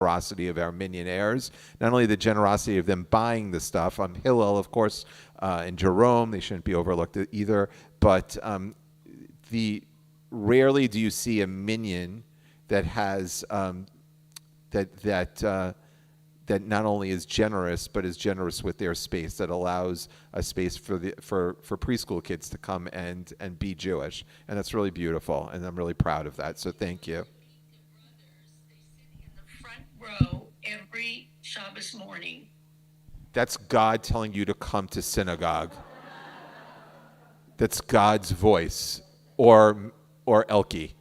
generosity of our millionaires, not only the generosity of them buying the stuff. Hillel, of course, and Jerome, they shouldn't be overlooked either. But the rarely do you see a minyan that has that not only is generous but is generous with their space, that allows a space for preschool kids to come and be Jewish, and that's really beautiful, and I'm really proud of that. So thank you. In the front row every Shabbos morning. That's God telling you to come to synagogue. That's God's voice, or Elki,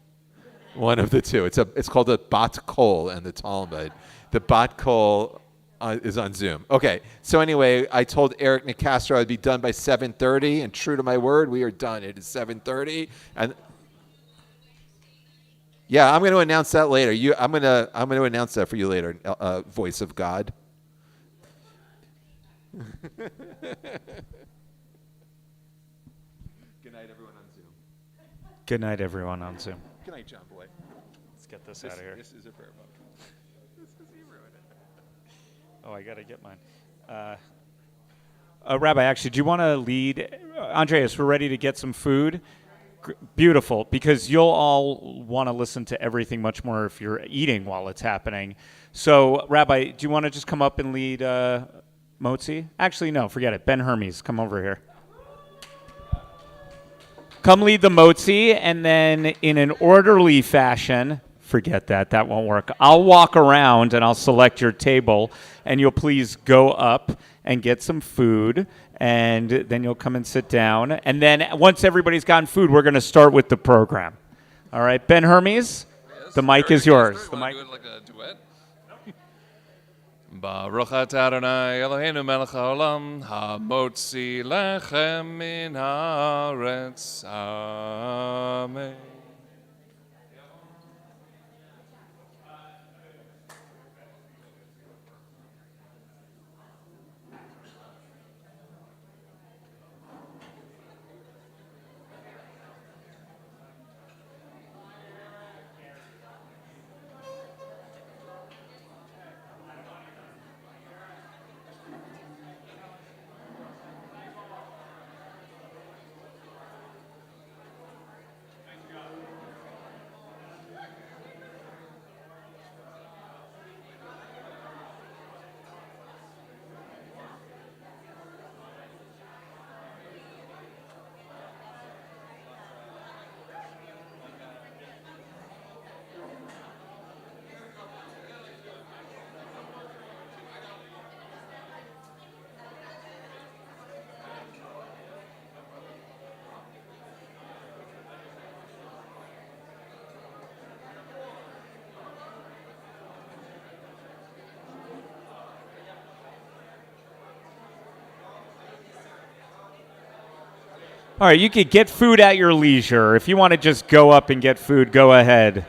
one of the two. It's called a bat kol in the Talmud. The bat kol is on Zoom. Okay, so anyway, I told Eric Nicastro I'd be done by 7:30, and true to my word, we are done. It is 7:30, and yeah, I'm going to announce that later. I'm going to announce that for you later. Voice of God. Good night, everyone on Zoom. Good night, everyone on Zoom. Good night, John Boy. Let's get this out of here. This is a prayer book. This is you ruined it. Oh, I got to get mine. Rabbi, actually, do you want to lead? Andreas, we're ready to get some food. Beautiful, because you'll all want to listen to everything much more if you're eating while it's happening. So, Rabbi, do you want to just come up and lead Motzi? Actually, no, forget it. Ben Hermes, come over here. Come lead the Motzi, and then in an orderly fashion, forget that. That won't work. I'll walk around, and I'll select your table, and you'll please go up and get some food, and then you'll come and sit down. And then once everybody's gotten food, we're going to start with the program. All right, Ben Hermes, yes, the mic is yours. The mic. Do it like a duet? Baruch atah Adonai Eloheinu melech haolam hamotzi lechem min haaretz. Amen. All right, you could get food at your leisure. If you want to just go up and get food, go ahead.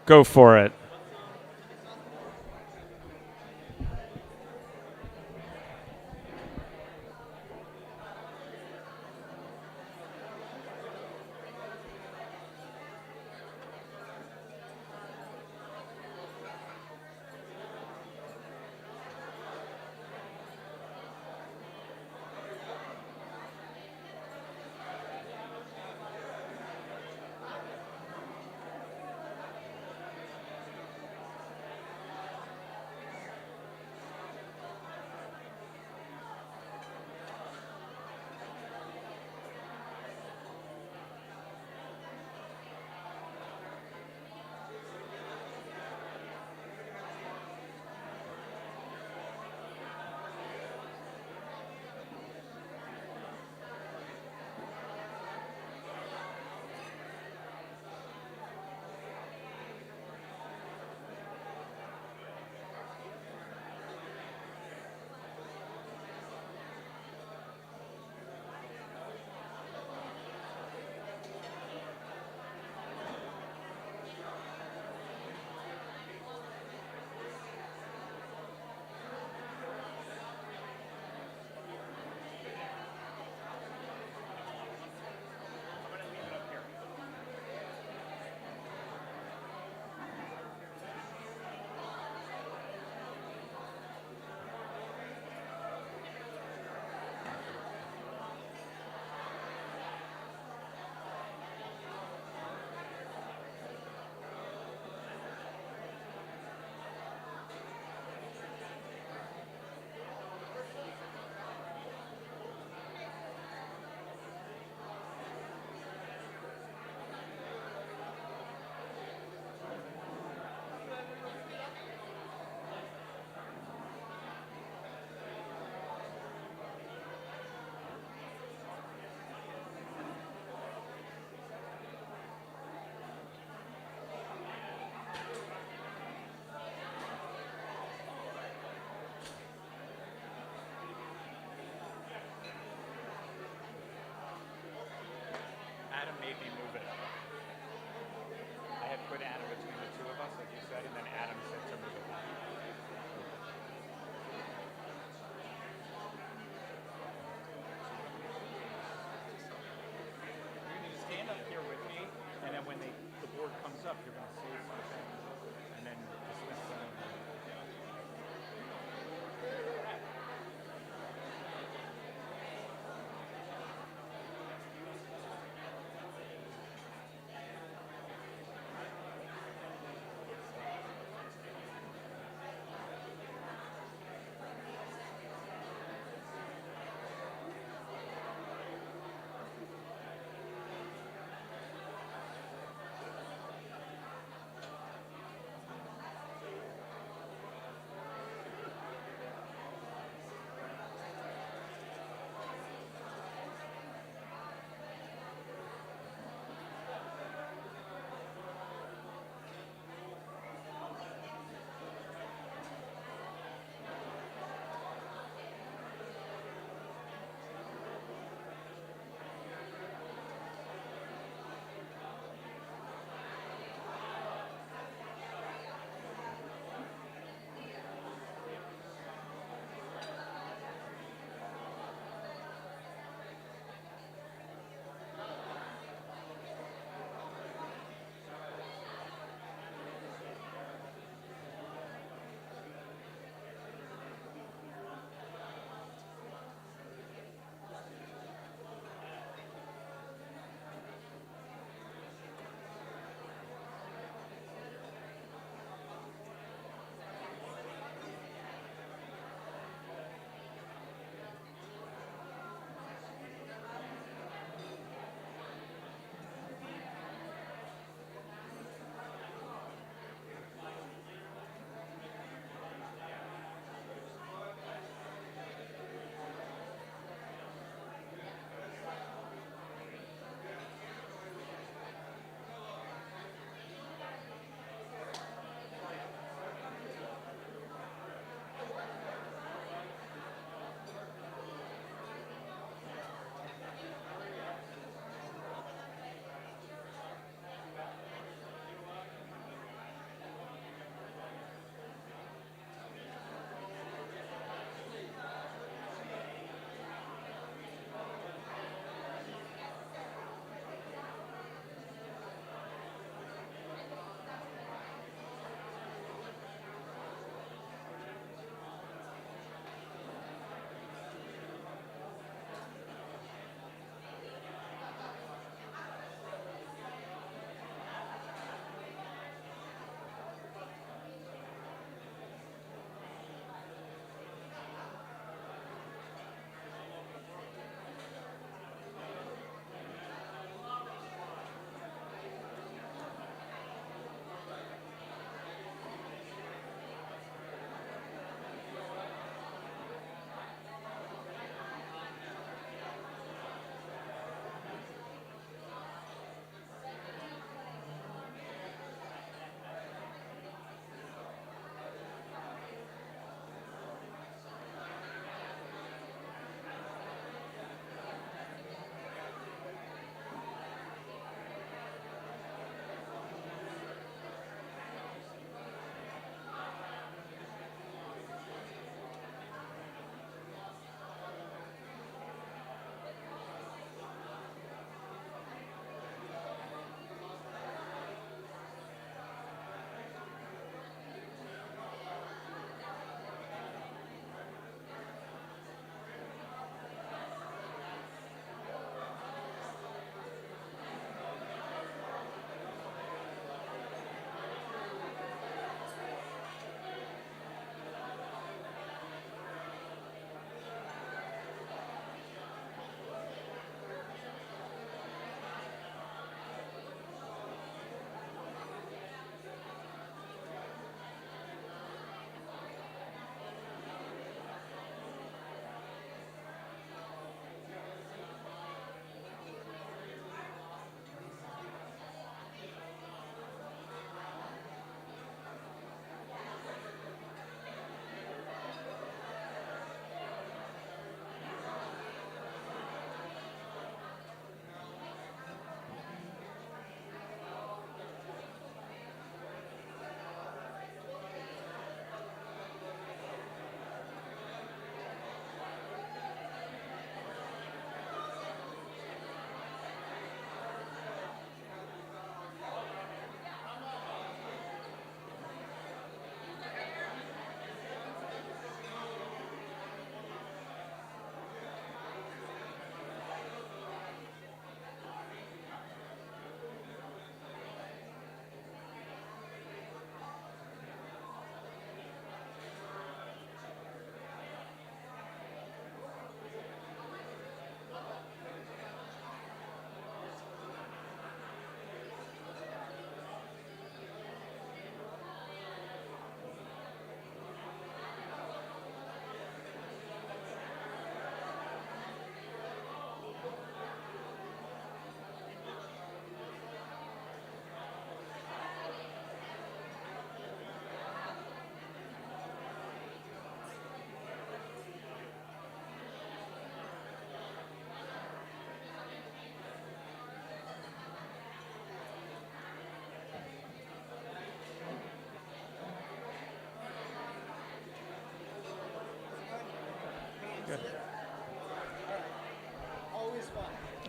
Go for it.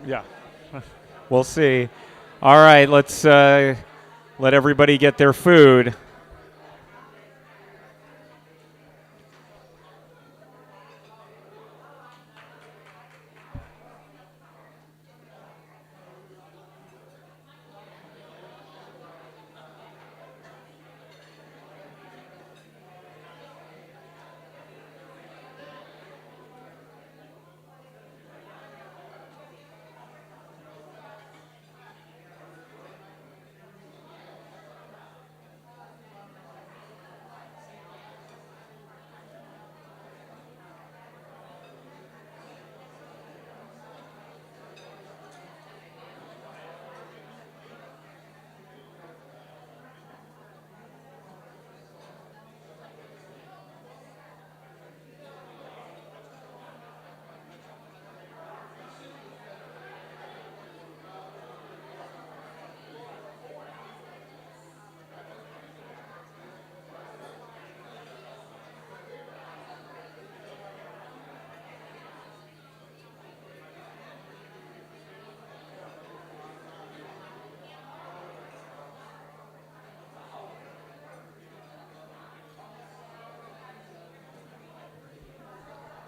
Yeah. We'll see. All right, let's let everybody get their food.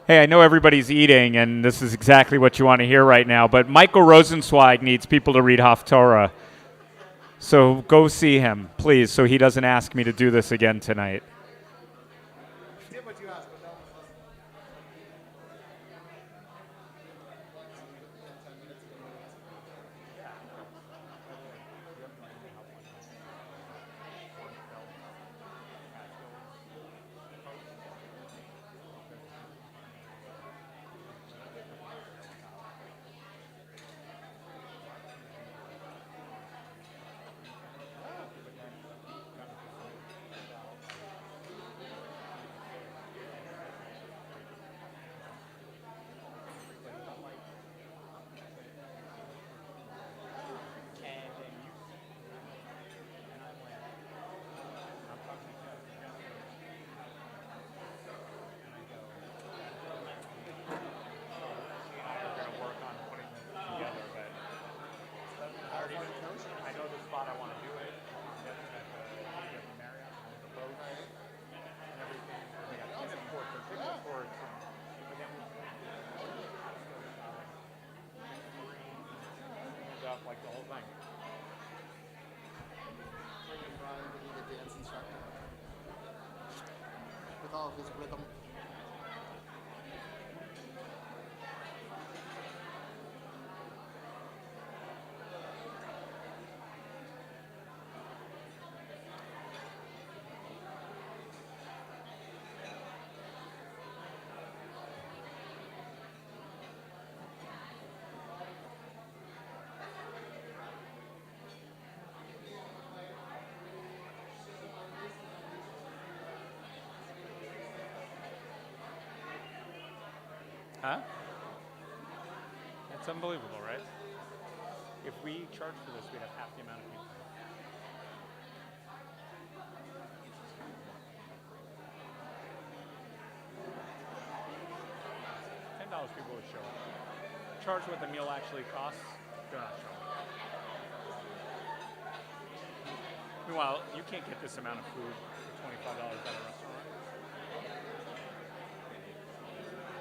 Hey, I know everybody's eating, and this is exactly what you want to hear right now, but Michael Rosenzweig needs people to read Haftorah. So go see him, please, so he doesn't ask me to do this again tonight. Like the whole thing. Brian to be the dance instructor with all of his rhythm. Huh? That's unbelievable, right? If we charged for this, we'd have half the amount of people. $10 people would show up. Charge what the meal actually costs, they're not showing up. Meanwhile, you can't get this amount of food for $25 at a restaurant.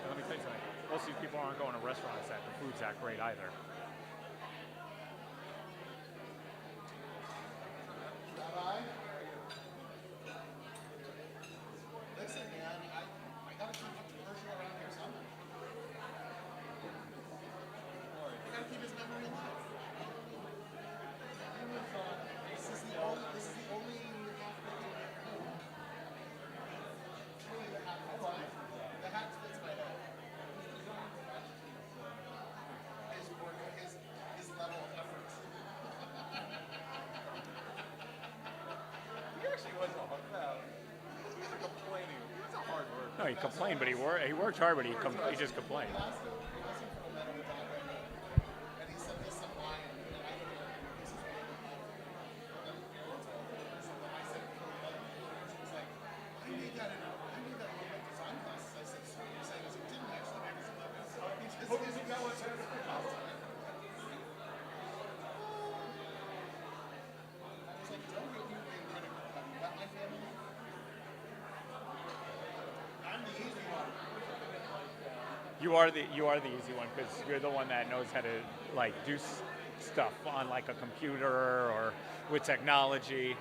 And let me tell you something. Most of these people aren't going to restaurants that the food's that great either. Rabbi? Listen, man, I gotta keep a commercial around here somewhere. I gotta keep his memory alive. This is the only really the hat fits my the hat fits my head. His work, his level of effort. He actually wasn't hard out. He was complaining. He was a hard worker. No, he complained, but he worked hard, but he just complained. And he sent me some wine, and I don't know, this is really I said, she was like, I need that in my design classes. I said, so what you're saying is it didn't actually make You are the easy one because you're the one that knows how to like do stuff on like a computer or with technology.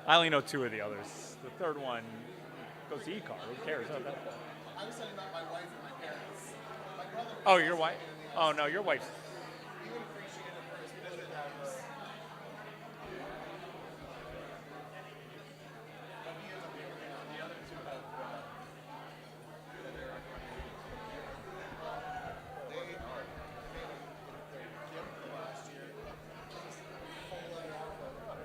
I only know 2 of the others. The third one goes to e-car. Who cares? I was setting up my wife and my parents. My brother. Oh, your wife? Oh no, your wife's. He would appreciate it for his visit hours. But he ends up doing it. The other 2 have. They made their gift for last year. Full letter offer.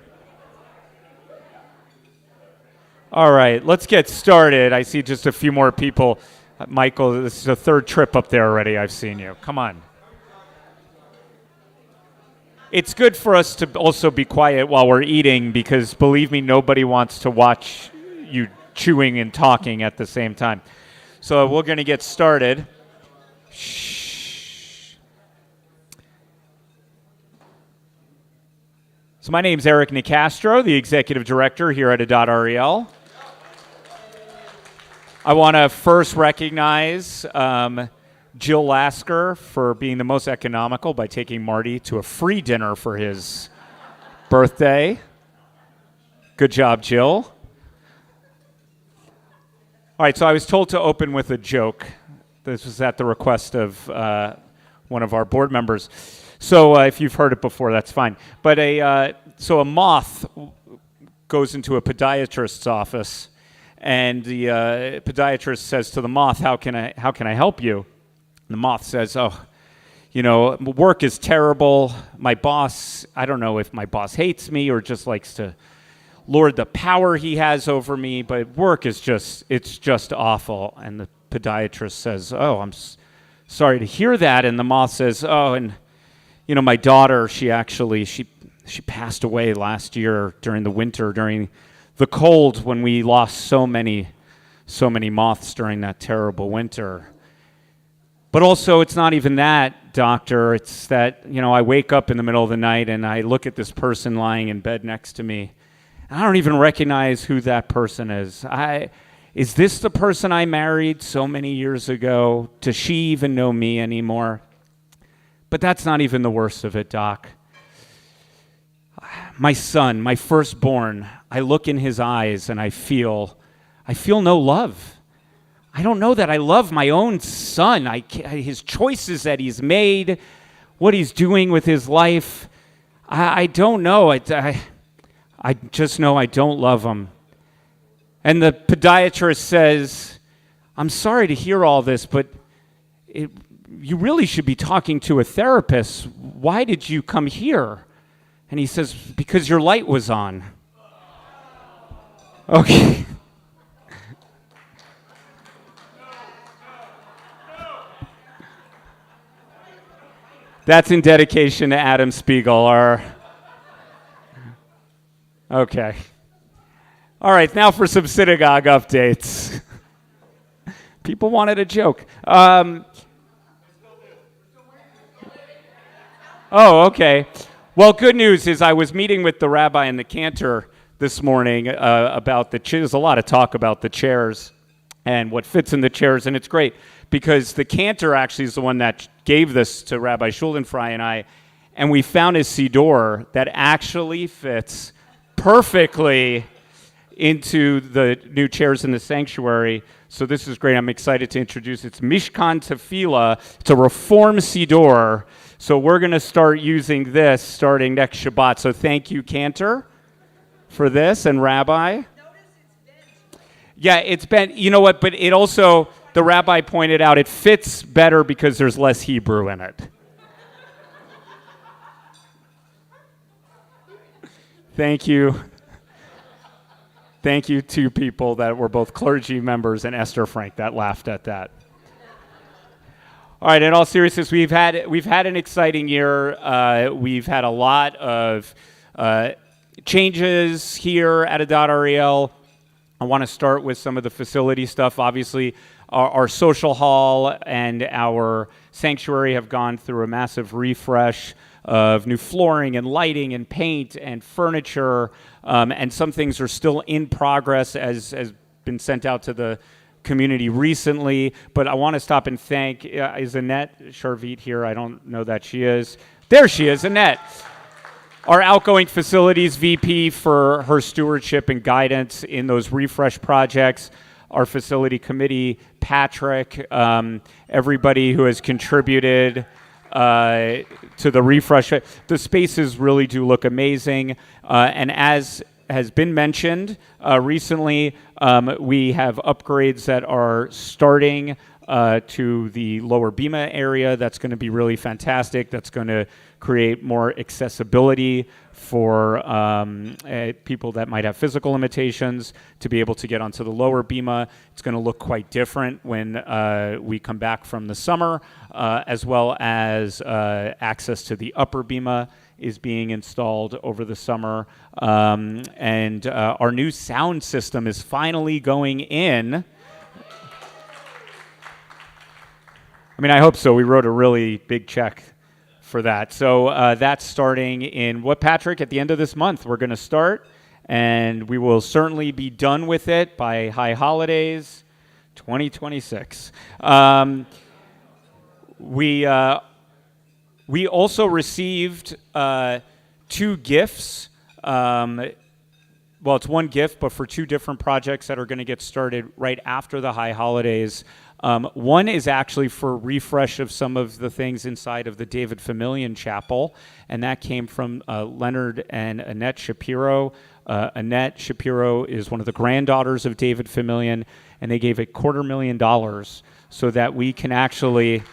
All right, let's get started. I see just a few more people. Michael, this is the 3rd trip up there already. I've seen you. Come on. It's good for us to also be quiet while we're eating because, believe me, nobody wants to watch you chewing and talking at the same time. So we're going to get started. Shh. So my name's Eric Nicastro, the executive director here at Adat.REL. I want to first recognize Jill Lasker for being the most economical by taking Marty to a free dinner for his birthday. Good job, Jill. All right, so I was told to open with a joke. This was at the request of one of our board members. So if you've heard it before, that's fine. But so a moth goes into a podiatrist's office. And the podiatrist says to the moth, how can I help you? And the moth says, oh, you know, work is terrible. My boss, I don't know if my boss hates me or just likes to lord the power he has over me, but work is it's just awful. And the podiatrist says, oh, I'm sorry to hear that. And the moth says, oh, and, you know, my daughter, she passed away last year during the winter, during the cold when we lost so many moths during that terrible winter. But also, it's not even that, doctor. It's that, you know, I wake up in the middle of the night and I look at this person lying in bed next to me. And I don't even recognize who that person is. Is this the person I married so many years ago? Does she even know me anymore? But that's not even the worst of it, Doc. My son, my firstborn, I look in his eyes and I feel no love. I don't know that I love my own son. His choices that he's made, what he's doing with his life, I don't know. I just know I don't love him. And the podiatrist says, I'm sorry to hear all this, but you really should be talking to a therapist. Why did you come here? And he says, because your light was on. Okay. That's in dedication to Adam Spiegel. Okay. All right, now for some synagogue updates. People wanted a joke. Oh, okay. Well, good news is I was meeting with the rabbi and the cantor this morning about the chairs. There's a lot of talk about the chairs and what fits in the chairs, and it's great because the cantor actually is the one that gave this to Rabbi Schuldenfrei and I, and we found a siddur that actually fits perfectly into the new chairs in the sanctuary. So this is great. I'm excited to introduce it. It's Mishkan Tefillah. It's a Reform siddur. So we're going to start using this starting next Shabbat. So thank you, Cantor, for this, and Rabbi. Yeah, it's been, you know what, but it also, the rabbi pointed out, it fits better because there's less Hebrew in it. Thank you. Thank you to people that were both clergy members and Esther Frank that laughed at that. All right, in all seriousness, we've had an exciting year. We've had a lot of changes here at Adat.REL. I want to start with some of the facility stuff. Obviously, our social hall and our sanctuary have gone through a massive refresh of new flooring and lighting and paint and furniture, and some things are still in progress as has been sent out to the community recently. But I want to stop and thank, is Annette Charvit here? I don't know that she is. There she is, Annette. Our outgoing facilities VP for her stewardship and guidance in those refresh projects, our facility committee, Patrick, everybody who has contributed to the refresh. The spaces really do look amazing. And as has been mentioned recently, we have upgrades that are starting to the lower Bema area. That's going to be really fantastic. That's going to create more accessibility for people that might have physical limitations to be able to get onto the lower Bema. It's going to look quite different when we come back from the summer, as well as access to the upper Bema is being installed over the summer. And our new sound system is finally going in. I mean, I hope so. We wrote a really big check for that. So that's starting in what, Patrick? At the end of this month, we're going to start, and we will certainly be done with it by High Holidays 2026. We also received 2 gifts. Well, it's one gift, but for 2 different projects that are going to get started right after the High Holidays. One is actually for refresh of some of the things inside of the David Familian Chapel, and that came from Leonard and Annette Shapiro. Annette Shapiro is one of the granddaughters of David Familian, and they gave $250,000 so that we can actually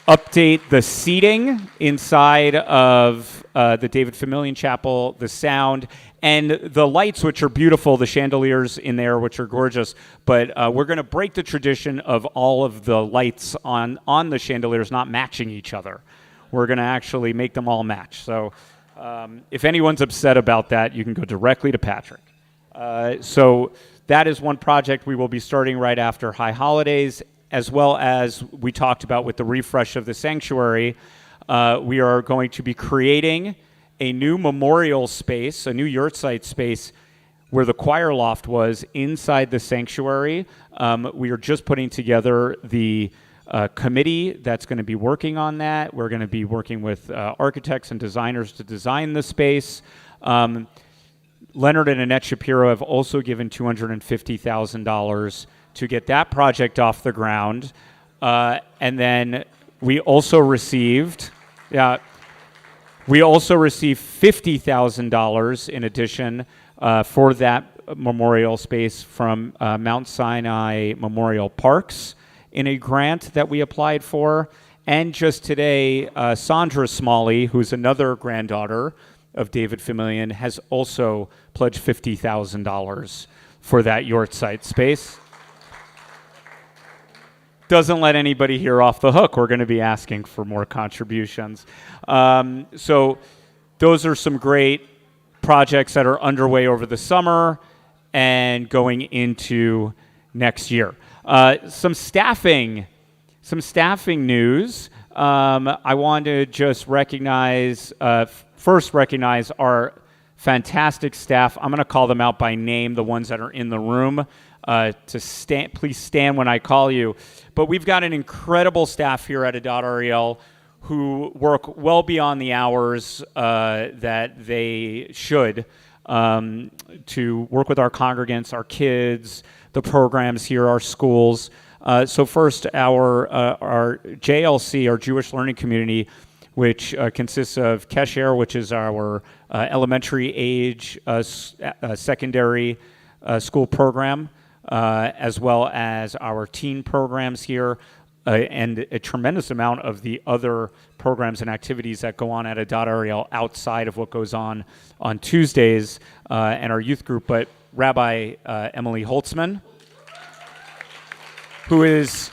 update the seating inside of the David Familian Chapel, the sound, and the lights, which are beautiful, the chandeliers in there, which are gorgeous. But we're going to break the tradition of all of the lights on the chandeliers not matching each other. We're going to actually make them all match. So if anyone's upset about that, you can go directly to Patrick. So that is one project we will be starting right after High Holidays, as well as we talked about with the refresh of the sanctuary. We are going to be creating a new memorial space, a new yurtsite space, where the choir loft was inside the sanctuary. We are just putting together the committee that's going to be working on that. We're going to be working with architects and designers to design the space. Leonard and Annette Shapiro have also given $250,000 to get that project off the ground. And then we also received $50,000 in addition for that memorial space from Mount Sinai Memorial Parks in a grant that we applied for. And just today, Sandra Smalley, who's another granddaughter of David Familian, has also pledged $50,000 for that yurtsite space. Doesn't let anybody here off the hook. We're going to be asking for more contributions. So those are some great projects that are underway over the summer and going into next year. Some staffing news. I want to just recognize our fantastic staff. I'm going to call them out by name, the ones that are in the room. Please stand when I call you. But we've got an incredible staff here at Adat Ariel who work well beyond the hours that they should to work with our congregants, our kids, the programs here, our schools. So first, our JLC, our Jewish Learning Community, which consists of Kesher, which is our elementary age secondary school program, as well as our teen programs here, and a tremendous amount of the other programs and activities that go on at Adat Ariel outside of what goes on Tuesdays, and our youth group. But Rabbi Emily Holtzman, who is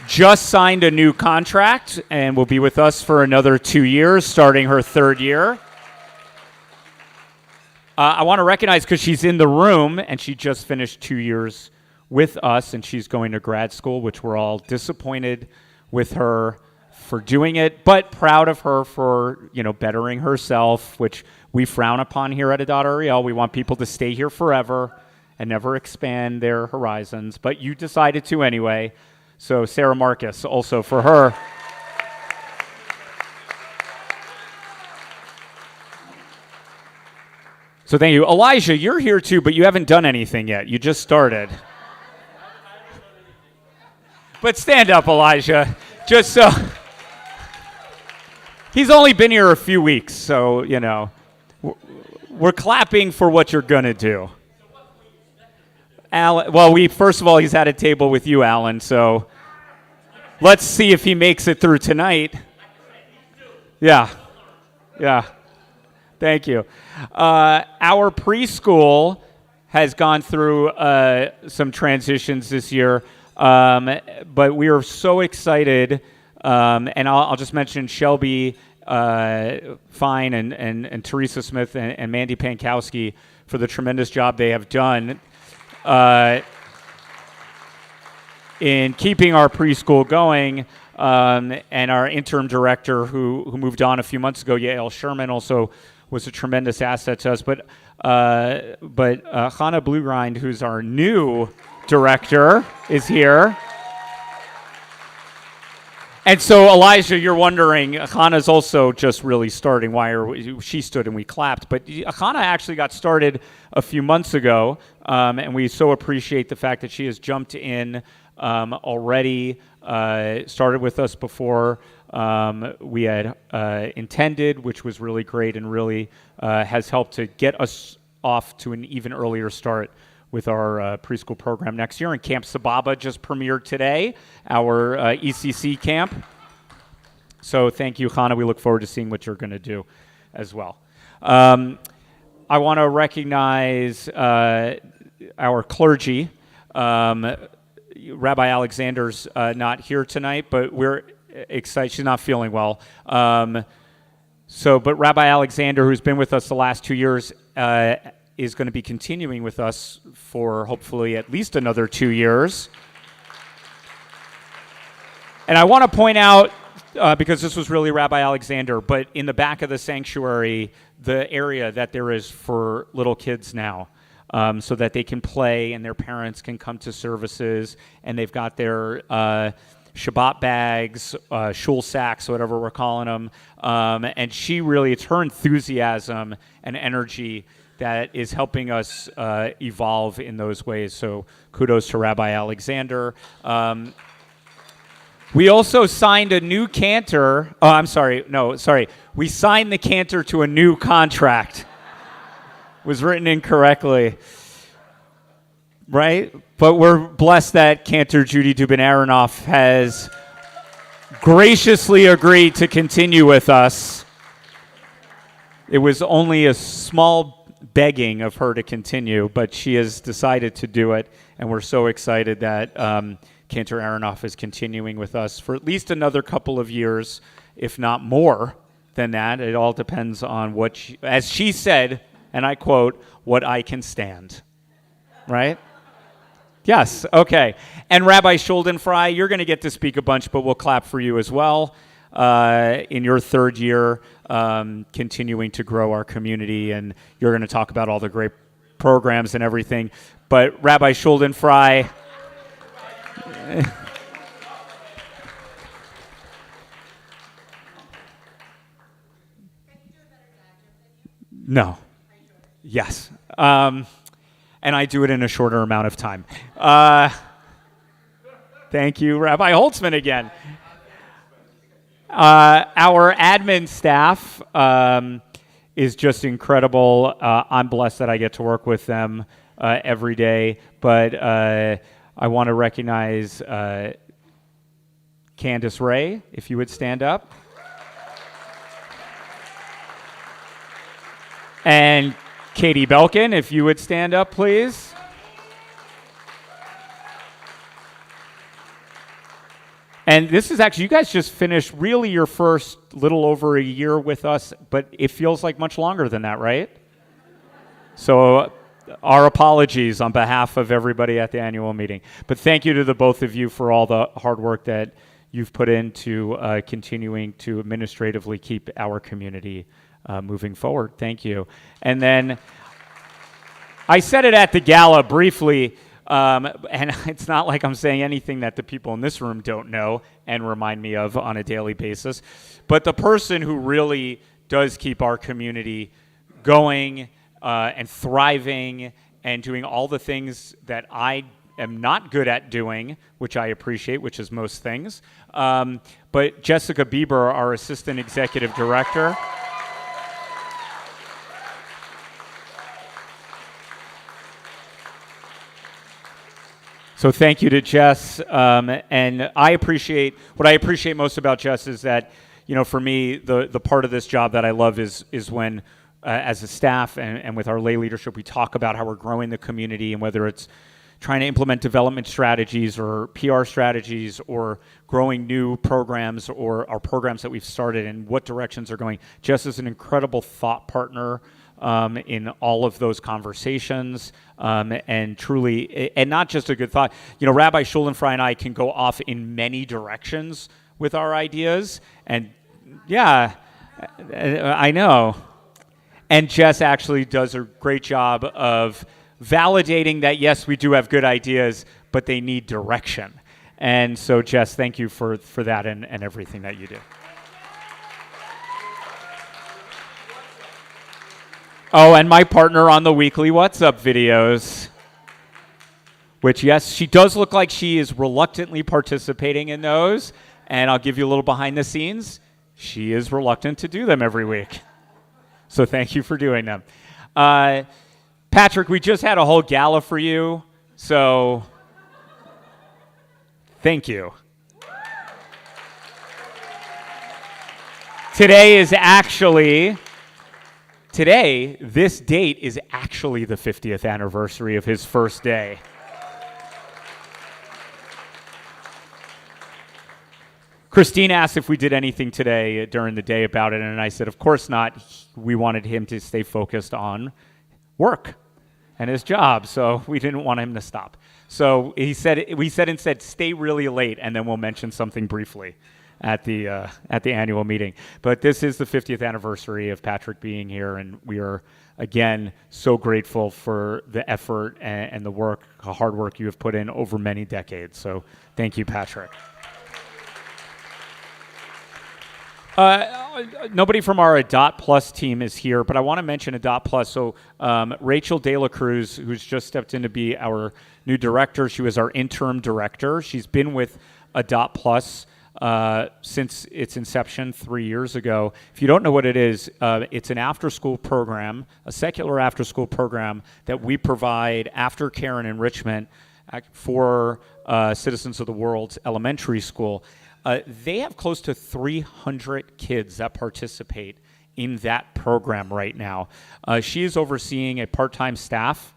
just signed a new contract and will be with us for another 2 years, starting her 3rd year. I want to recognize because she's in the room and she just finished 2 years with us and she's going to grad school, which we're all disappointed with her for doing it, but proud of her for, bettering herself, which we frown upon here at Adada Ariel. We want people to stay here forever and never expand their horizons, but you decided to anyway. So Sarah Marcus, also for her. So thank you. Elijah, you're here too, but you haven't done anything yet. You just started. But stand up, Elijah, just so. He's only been here a few weeks, so, we're clapping for what you're going to do. Alan, well, first of all, he's at a table with you, Alan, so let's see if he makes it through tonight. Yeah. Thank you. Our preschool has gone through some transitions this year, but we are so excited. And I'll just mention Shelby Fine and Teresa Smith and Mandy Pankowski for the tremendous job they have done in keeping our preschool going. And our interim director who moved on a few months ago, Yael Sherman, also was a tremendous asset to us. But Hannah Bluegrind, who's our new director, is here. And so, Elijah, you're wondering, Hannah's also just really starting. She stood and we clapped. But Hannah actually got started a few months ago, and we so appreciate the fact that she has jumped in already, started with us before we had intended, which was really great and really has helped to get us off to an even earlier start with our preschool program next year. And Camp Sababa just premiered today, our ECC camp. So thank you, Hannah. We look forward to seeing what you're going to do as well. I want to recognize our clergy. Rabbi Alexander's not here tonight, but we're excited. She's not feeling well. But Rabbi Alexander, who's been with us the last 2 years, is going to be continuing with us for hopefully at least another 2 years. And I want to point out, because this was really Rabbi Alexander, but in the back of the sanctuary, the area that there is for little kids now, so that they can play and their parents can come to services, and they've got their Shabbat bags, shul sacks, whatever we're calling them. And it's her enthusiasm and energy that is helping us evolve in those ways. So kudos to Rabbi Alexander. We also signed a new cantor. We signed the cantor to a new contract. Was written incorrectly. Right? But we're blessed that Cantor Judy Dubin-Aronoff has graciously agreed to continue with us. It was only a small begging of her to continue, but she has decided to do it, and we're so excited that Cantor Aronoff is continuing with us for at least another couple of years, if not more than that. It all depends on as she said, and I quote, what I can stand. Right? Yes, okay. And Rabbi Schuldenfrei, you're going to get to speak a bunch, but we'll clap for you as well in your third year, continuing to grow our community, and you're going to talk about all the great programs and everything. But Rabbi Schuldenfrei, no. Yes. And I do it in a shorter amount of time. Thank you, Rabbi Holtzman again. Our admin staff is just incredible. I'm blessed that I get to work with them every day. But I want to recognize Candace Ray, if you would stand up. And Katie Belkin, if you would stand up, please. And this is actually, you guys just finished really your first little over a year with us, but it feels like much longer than that, right? So our apologies on behalf of everybody at the annual meeting. But thank you to the both of you for all the hard work that you've put into continuing to administratively keep our community moving forward. Thank you. And then I said it at the gala briefly, and it's not like I'm saying anything that the people in this room don't know and remind me of on a daily basis. But the person who really does keep our community going and thriving and doing all the things that I am not good at doing, which I appreciate, which is most things. But Jessica Bieber, our Assistant Executive Director. So thank you to Jess, and I appreciate, what I appreciate most about Jess is that, you know, for me, the part of this job that I love is when, as a staff and with our lay leadership, we talk about how we're growing the community, and whether it's trying to implement development strategies or PR strategies or growing new programs or our programs that we've started and what directions are going. Jess is an incredible thought partner in all of those conversations, and truly, and not just a good thought. You know, Rabbi Schulenfrei and I can go off in many directions with our ideas, and yeah, I know. And Jess actually does a great job of validating that, yes, we do have good ideas, but they need direction. And so, Jess, thank you for that and everything that you do. Oh, and my partner on the weekly What's Up videos, which, yes, she does look like she is reluctantly participating in those. And I'll give you a little behind the scenes. She is reluctant to do them every week. So thank you for doing them. Patrick, we just had a whole gala for you. So thank you. This date is actually the 50th anniversary of his first day. Christine asked if we did anything today during the day about it, and I said, of course not. We wanted him to stay focused on work and his job, so we didn't want him to stop. So we said instead, stay really late, and then we'll mention something briefly at the annual meeting. But this is the 50th anniversary of Patrick being here, and we are, again, so grateful for the effort and the work, the hard work you have put in over many decades. So thank you, Patrick. Nobody from our Adopt Plus team is here, but I want to mention Adopt Plus. So Rachel De La Cruz, who's just stepped in to be our new director, she was our interim director. She's been with Adopt Plus since its inception 3 years ago. If you don't know what it is, it's an after-school program, a secular after-school program that we provide aftercare and enrichment for Citizens of the World's elementary school. They have close to 300 kids that participate in that program right now. She is overseeing a part-time staff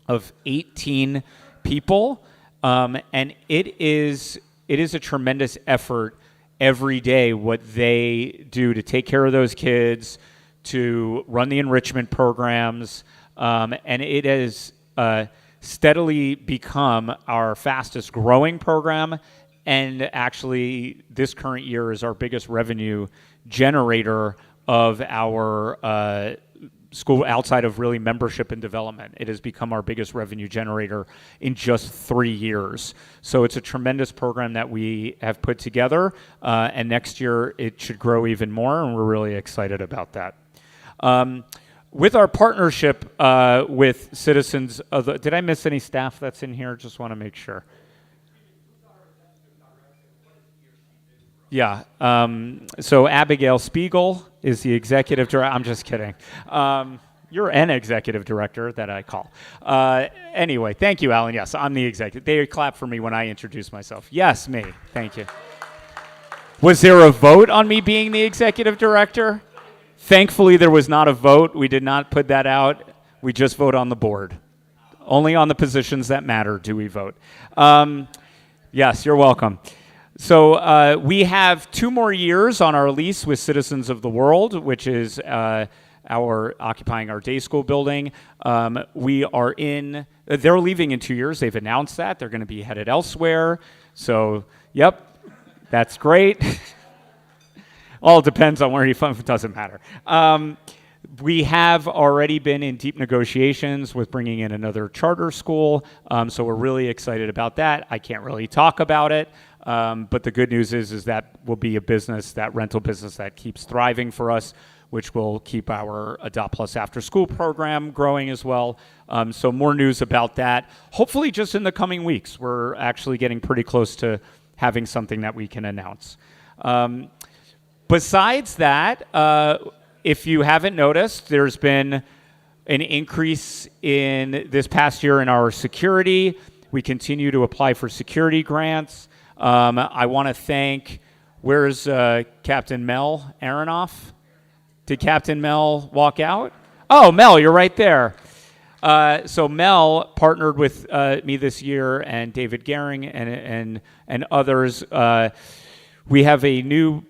of 18 people, and it is a tremendous effort every day what they do to take care of those kids, to run the enrichment programs, and it has steadily become our fastest growing program. And actually, this current year is our biggest revenue generator of our school outside of really membership and development. It has become our biggest revenue generator in just 3 years. So it's a tremendous program that we have put together. And next year, it should grow even more, and we're really excited about that. With our partnership with Citizens of the... Did I miss any staff that's in here? Just want to make sure. Yeah. So Abigail Spiegel is the executive director. I'm just kidding. You're an executive director that I call. Anyway, thank you, Alan. Yes, I'm the executive. They clap for me when I introduce myself. Yes, me. Thank you. Was there a vote on me being the executive director? Thankfully, there was not a vote. We did not put that out. We just vote on the board. Only on the positions that matter do we vote. Yes, you're welcome. So we have 2 more years on our lease with Citizens of the World, which is occupying our day school building. They're leaving in 2 years. They've announced that. They're going to be headed elsewhere. So, yep, that's great. All depends on where you find it. Doesn't matter. We have already been in deep negotiations with bringing in another charter school, so we're really excited about that. I can't really talk about it, but the good news is that will be a business, that rental business that keeps thriving for us, which will keep our Adopt Plus after school program growing as well. So more news about that, hopefully just in the coming weeks. We're actually getting pretty close to having something that we can announce. Besides that, if you haven't noticed, there's been an increase in this past year in our security. We continue to apply for security grants. I want to thank, where's Captain Mel Aronoff? Did Captain Mel walk out? Oh, Mel, you're right there. So Mel partnered with me this year, and David Gehring and others. We have a new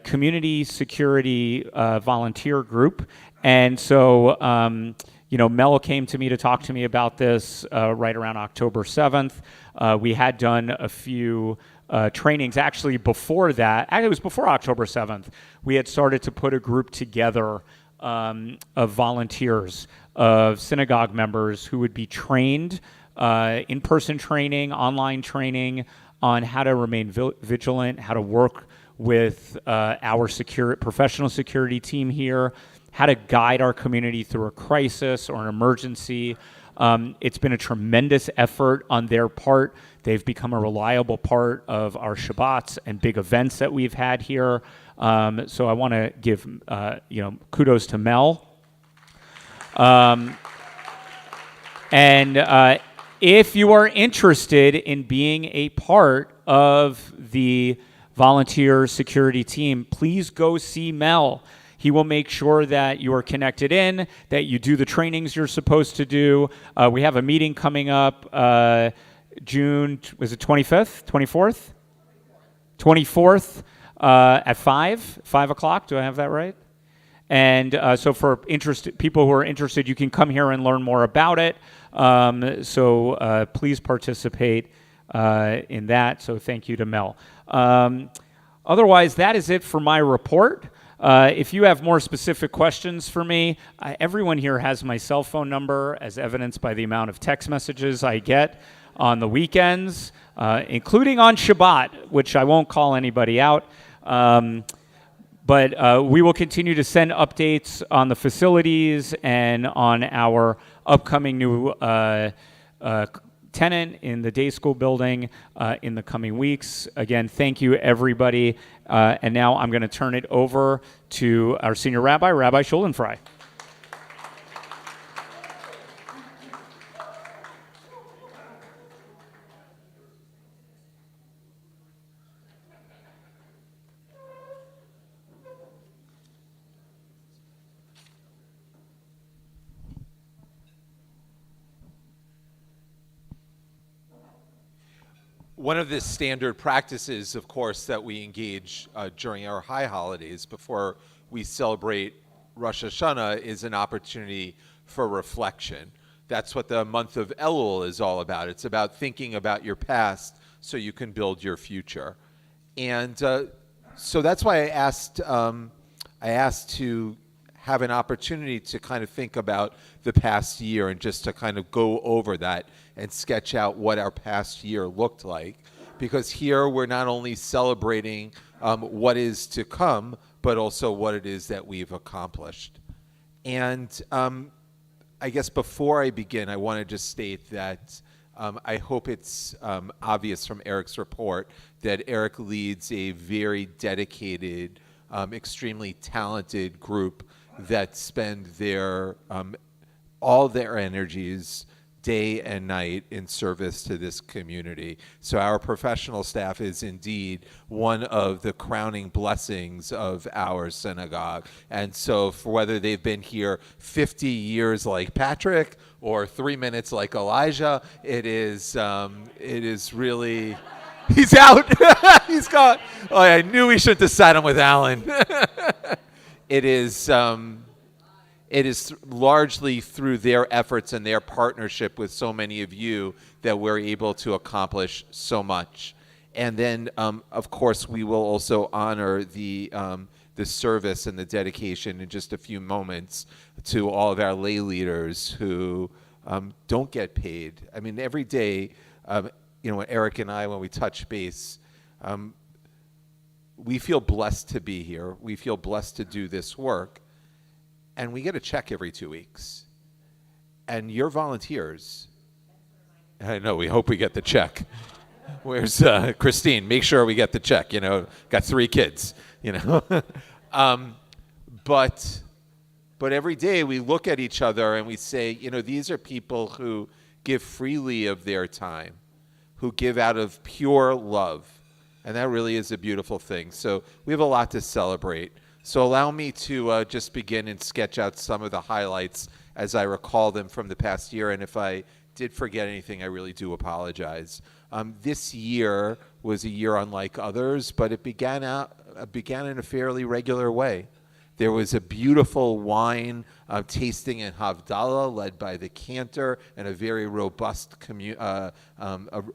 community security volunteer group. And so, Mel came to me to talk to me about this right around October 7th. We had done a few trainings actually before that. Actually, it was before October 7th. We had started to put a group together of volunteers, of synagogue members who would be trained, in-person training, online training, on how to remain vigilant, how to work with our professional security team here, how to guide our community through a crisis or an emergency. It's been a tremendous effort on their part. They've become a reliable part of our Shabbats and big events that we've had here. So I want to give kudos to Mel. If you are interested in being a part of the volunteer security team, please go see Mel. He will make sure that you are connected in, that you do the trainings you're supposed to do. We have a meeting coming up June, was it 25th, 24th? 24th at 5 o'clock. Do I have that right? And so for people who are interested, you can come here and learn more about it. So please participate in that. So thank you to Mel. Otherwise, that is it for my report. If you have more specific questions for me, everyone here has my cell phone number, as evidenced by the amount of text messages I get on the weekends, including on Shabbat, which I won't call anybody out. But we will continue to send updates on the facilities and on our upcoming new tenant in the day school building in the coming weeks. Again, thank you, everybody. And now I'm going to turn it over to our senior rabbi, Rabbi Schulenfrei. One of the standard practices, of course, that we engage during our high holidays before we celebrate Rosh Hashanah is an opportunity for reflection. That's what the month of Elul is all about. It's about thinking about your past so you can build your future. And so that's why I asked to have an opportunity to kind of think about the past year and just to kind of go over that and sketch out what our past year looked like. Because here we're not only celebrating what is to come, but also what it is that we've accomplished. And I guess before I begin, I want to just state that I hope it's obvious from Eric's report that Eric leads a very dedicated, extremely talented group that spend all their energies day and night in service to this community. So our professional staff is indeed one of the crowning blessings of our synagogue. And so for whether they've been here 50 years like Patrick or 3 minutes like Elijah, it is really... He's out. He's gone. Oh, I knew we shouldn't have sat him with Alan. It is it is largely through their efforts and their partnership with so many of you that we're able to accomplish so much. And then, of course, we will also honor the service and the dedication in just a few moments to all of our lay leaders who don't get paid. I mean, every day, when Eric and I, when we touch base, we feel blessed to be here. We feel blessed to do this work. And we get a check every 2 weeks. And you're volunteers. I know, we hope we get the check. Where's Christine? Make sure we get the check. Got 3 kids. But every day we look at each other and we say, these are people who give freely of their time, who give out of pure love. And that really is a beautiful thing. So we have a lot to celebrate. So allow me to just begin and sketch out some of the highlights as I recall them from the past year. And if I did forget anything, I really do apologize. This year was a year unlike others, but it began in a fairly regular way. There was a beautiful wine tasting in Havdalah led by the cantor and a very robust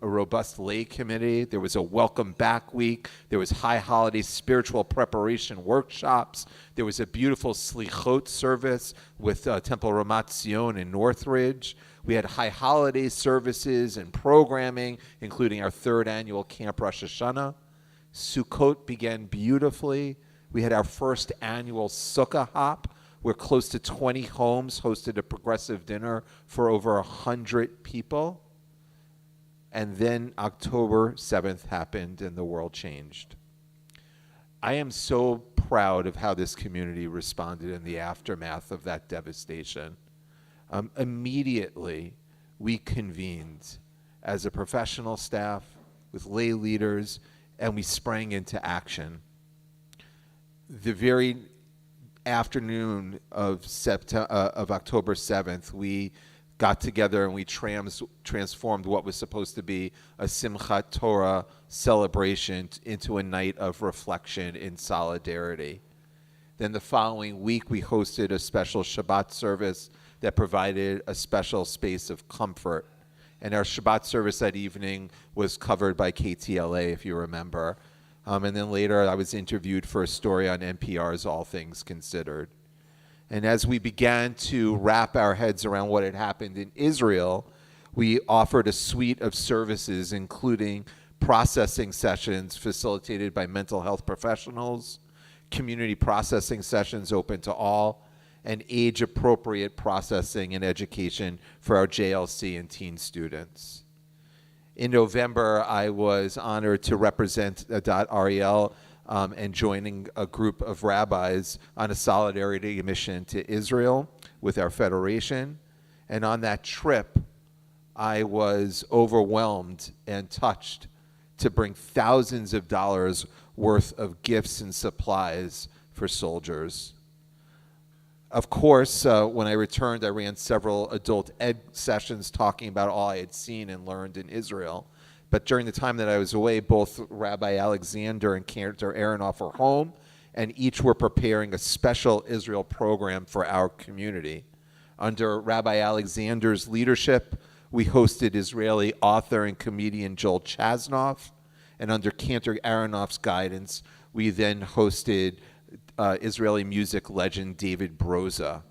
robust lay committee. There was a welcome back week. There was high holiday spiritual preparation workshops. There was a beautiful slichot service with Temple Ramat Zion in Northridge. We had high holiday services and programming, including our 3rd annual Camp Rosh Hashanah. Sukkot began beautifully. We had our first annual Sukkah Hop, where close to 20 homes hosted a progressive dinner for over 100 people. And then October 7th happened and the world changed. I am so proud of how this community responded in the aftermath of that devastation. Immediately, we convened as a professional staff with lay leaders, and we sprang into action. The very afternoon of October 7th, we got together and we transformed what was supposed to be a Simchat Torah celebration into a night of reflection in solidarity. Then the following week, we hosted a special Shabbat service that provided a special space of comfort. And our Shabbat service that evening was covered by KTLA, if you remember. And then later I was interviewed for a story on NPR's All Things Considered. And as we began to wrap our heads around what had happened in Israel, we offered a suite of services, including processing sessions facilitated by mental health professionals, community processing sessions open to all, and age-appropriate processing and education for our JLC and teen students. In November, I was honored to represent Adat Ariel and joining a group of rabbis on a solidarity mission to Israel with our federation. And on that trip, I was overwhelmed and touched to bring thousands of dollars worth of gifts and supplies for soldiers. Of course, when I returned, I ran several adult ed sessions talking about all I had seen and learned in Israel. But during the time that I was away, both Rabbi Alexander and Cantor Aronoff were home, and each were preparing a special Israel program for our community. Under Rabbi Alexander's leadership, we hosted Israeli author and comedian Joel Chasnoff, and under Cantor Aronoff's guidance, we then hosted Israeli music legend David Broza.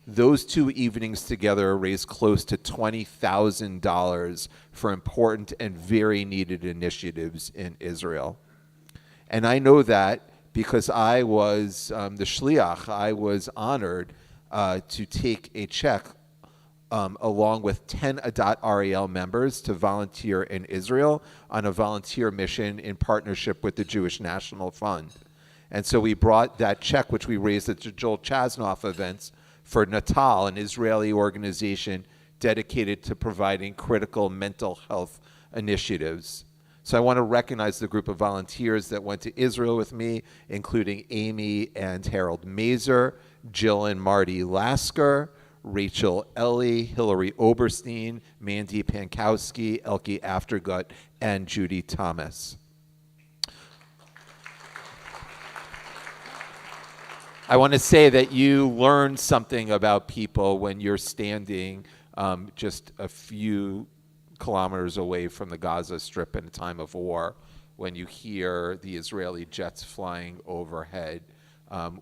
Those 2 evenings together raised close to $20,000 for important and very needed initiatives in Israel. And I know that because I was the shliach. I was honored to take a check along with 10 Adat Ariel members to volunteer in Israel on a volunteer mission in partnership with the Jewish National Fund. And so we brought that check, which we raised at the Joel Chasnoff events, for Natal, an Israeli organization dedicated to providing critical mental health initiatives. So I want to recognize the group of volunteers that went to Israel with me, including Amy and Harold Mazer, Jill and Marty Lasker, Rachel Ellie, Hillary Oberstein, Mandy Pankowski, Elke Aftergut, and Judy Thomas. I want to say that you learn something about people when you're standing just a few kilometers away from the Gaza Strip in a time of war, when you hear the Israeli jets flying overhead,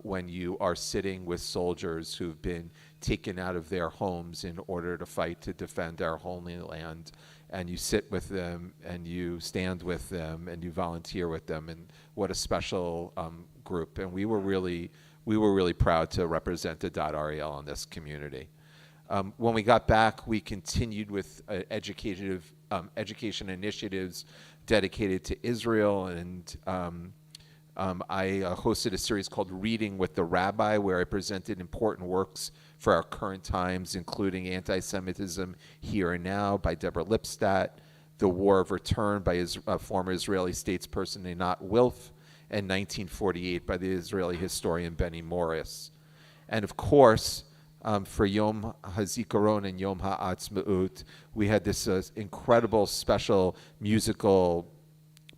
when you are sitting with soldiers who've been taken out of their homes in order to fight to defend our holy land, and you sit with them and you stand with them and you volunteer with them, and what a special group. And we were really proud to represent the Dot Ariel in this community. When we got back, we continued with education initiatives dedicated to Israel, and I hosted a series called Reading with the Rabbi, where I presented important works for our current times, including Anti-Semitism Here and Now by Deborah Lipstadt, The War of Return by former Israeli statesperson Einat Wilf, and 1948 by the Israeli historian Benny Morris. And of course, for Yom HaZikaron and Yom HaAtzmaut, we had this incredible special musical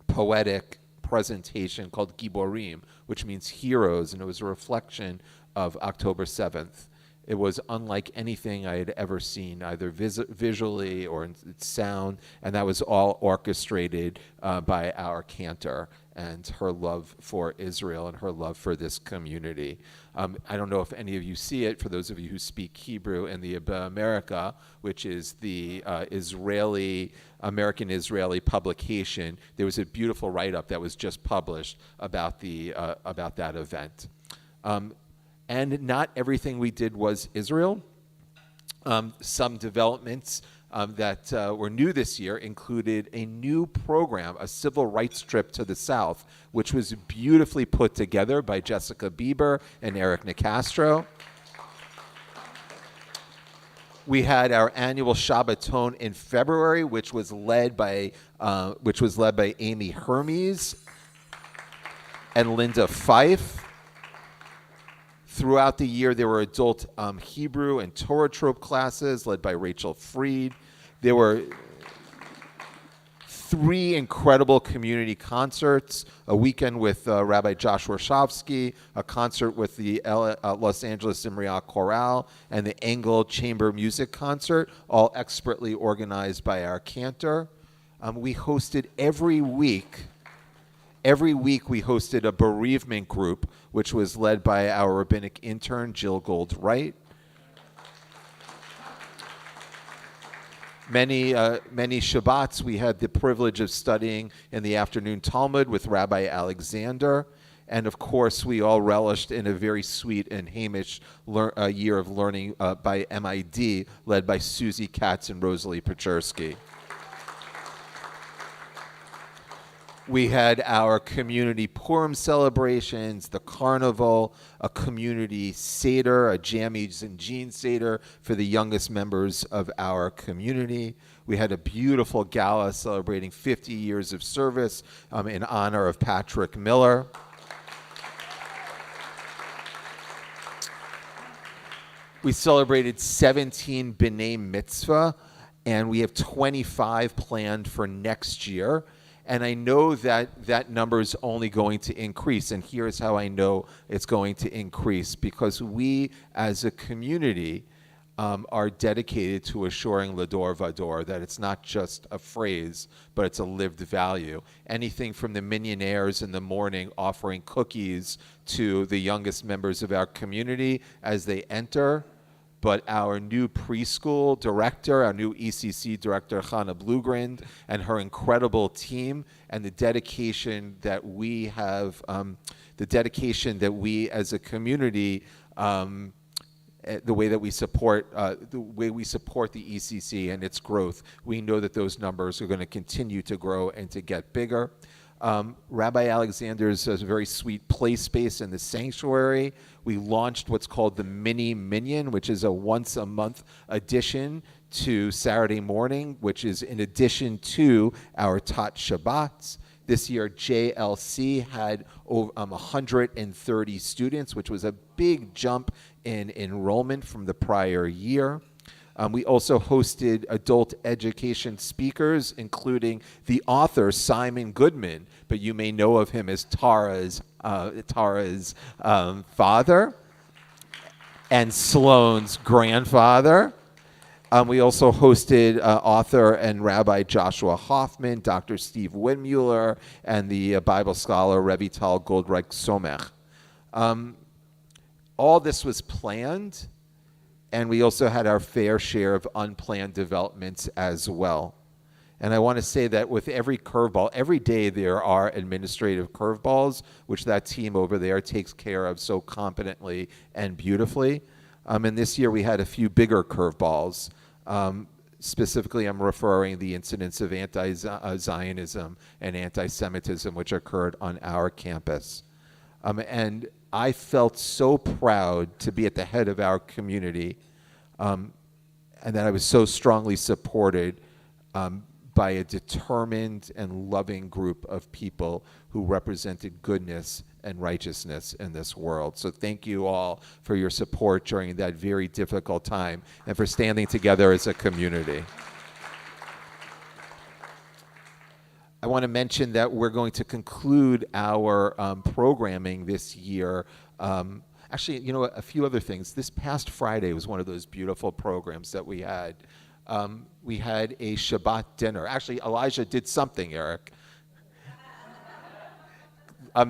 poetic presentation called Giborim, which means heroes, and it was a reflection of October 7th. It was unlike anything I had ever seen, either visually or in sound, and that was all orchestrated by our cantor and her love for Israel and her love for this community. I don't know if any of you see it, for those of you who speak Hebrew, in the America, which is the American-Israeli publication. There was a beautiful write-up that was just published about that event. And not everything we did was Israel. Some developments that were new this year included a new program, a civil rights trip to the South, which was beautifully put together by Jessica Bieber and Eric Nicastro. We had our annual Shabbaton in February, which was led by Amy Hermes and Linda Fife. Throughout the year, there were adult Hebrew and Torah trope classes led by Rachel Freed. There were 3 incredible community concerts, a weekend with Rabbi Josh Warshawski, a concert with the Los Angeles Simriat Chorale, and the Engel Chamber Music Concert, all expertly organized by our cantor. We hosted every week we hosted a bereavement group, which was led by our rabbinic intern, Jill Gold-Wright. Many Shabbats, we had the privilege of studying in the afternoon Talmud with Rabbi Alexander. And of course, we all relished in a very sweet and Hamish year of learning by MID, led by Susie Katz and Rosalie Pechersky. We had our community Purim celebrations, the carnival, a community Seder, a jammies and jeans Seder for the youngest members of our community. We had a beautiful gala celebrating 50 years of service in honor of Patrick Miller. We celebrated 17 B'nai Mitzvah, and we have 25 planned for next year. And I know that number is only going to increase. And here's how I know it's going to increase. Because we, as a community, are dedicated to assuring Lador Vador that it's not just a phrase, but it's a lived value. Anything from the minyanaires in the morning offering cookies to the youngest members of our community as they enter, but our new preschool director, our new ECC director, Chana Blugrind, and her incredible team, and the dedication that we have, as a community, the way we support the ECC and its growth. We know that those numbers are going to continue to grow and to get bigger. Rabbi Alexander's a very sweet play space in the sanctuary. We launched what's called the Mini Minyan, which is a once-a-month addition to Saturday morning, which is in addition to our Tot Shabbats. This year, JLC had 130 students, which was a big jump in enrollment from the prior year. We also hosted adult education speakers, including the author Simon Goodman, but you may know of him as Tara's Tara's father, and Sloane's grandfather. We also hosted author and Rabbi Joshua Hoffman, Dr. Steve Windmuller, and the Bible scholar Revital Goldreich Somech. All this was planned, and we also had our fair share of unplanned developments as well. And I want to say that with every curveball, every day there are administrative curveballs, which that team over there takes care of so competently and beautifully. And this year we had a few bigger curveballs. Specifically, I'm referring the incidents of anti-Zionism and anti-Semitism which occurred on our campus. And I felt so proud to be at the head of our community, and that I was so strongly supported by a determined and loving group of people who represented goodness and righteousness in this world. So thank you all for your support during that very difficult time and for standing together as a community. I want to mention that we're going to conclude our programming this year. Actually, you know, a few other things. This past Friday was one of those beautiful programs that we had. We had a Shabbat dinner. Actually, Elijah did something, Eric.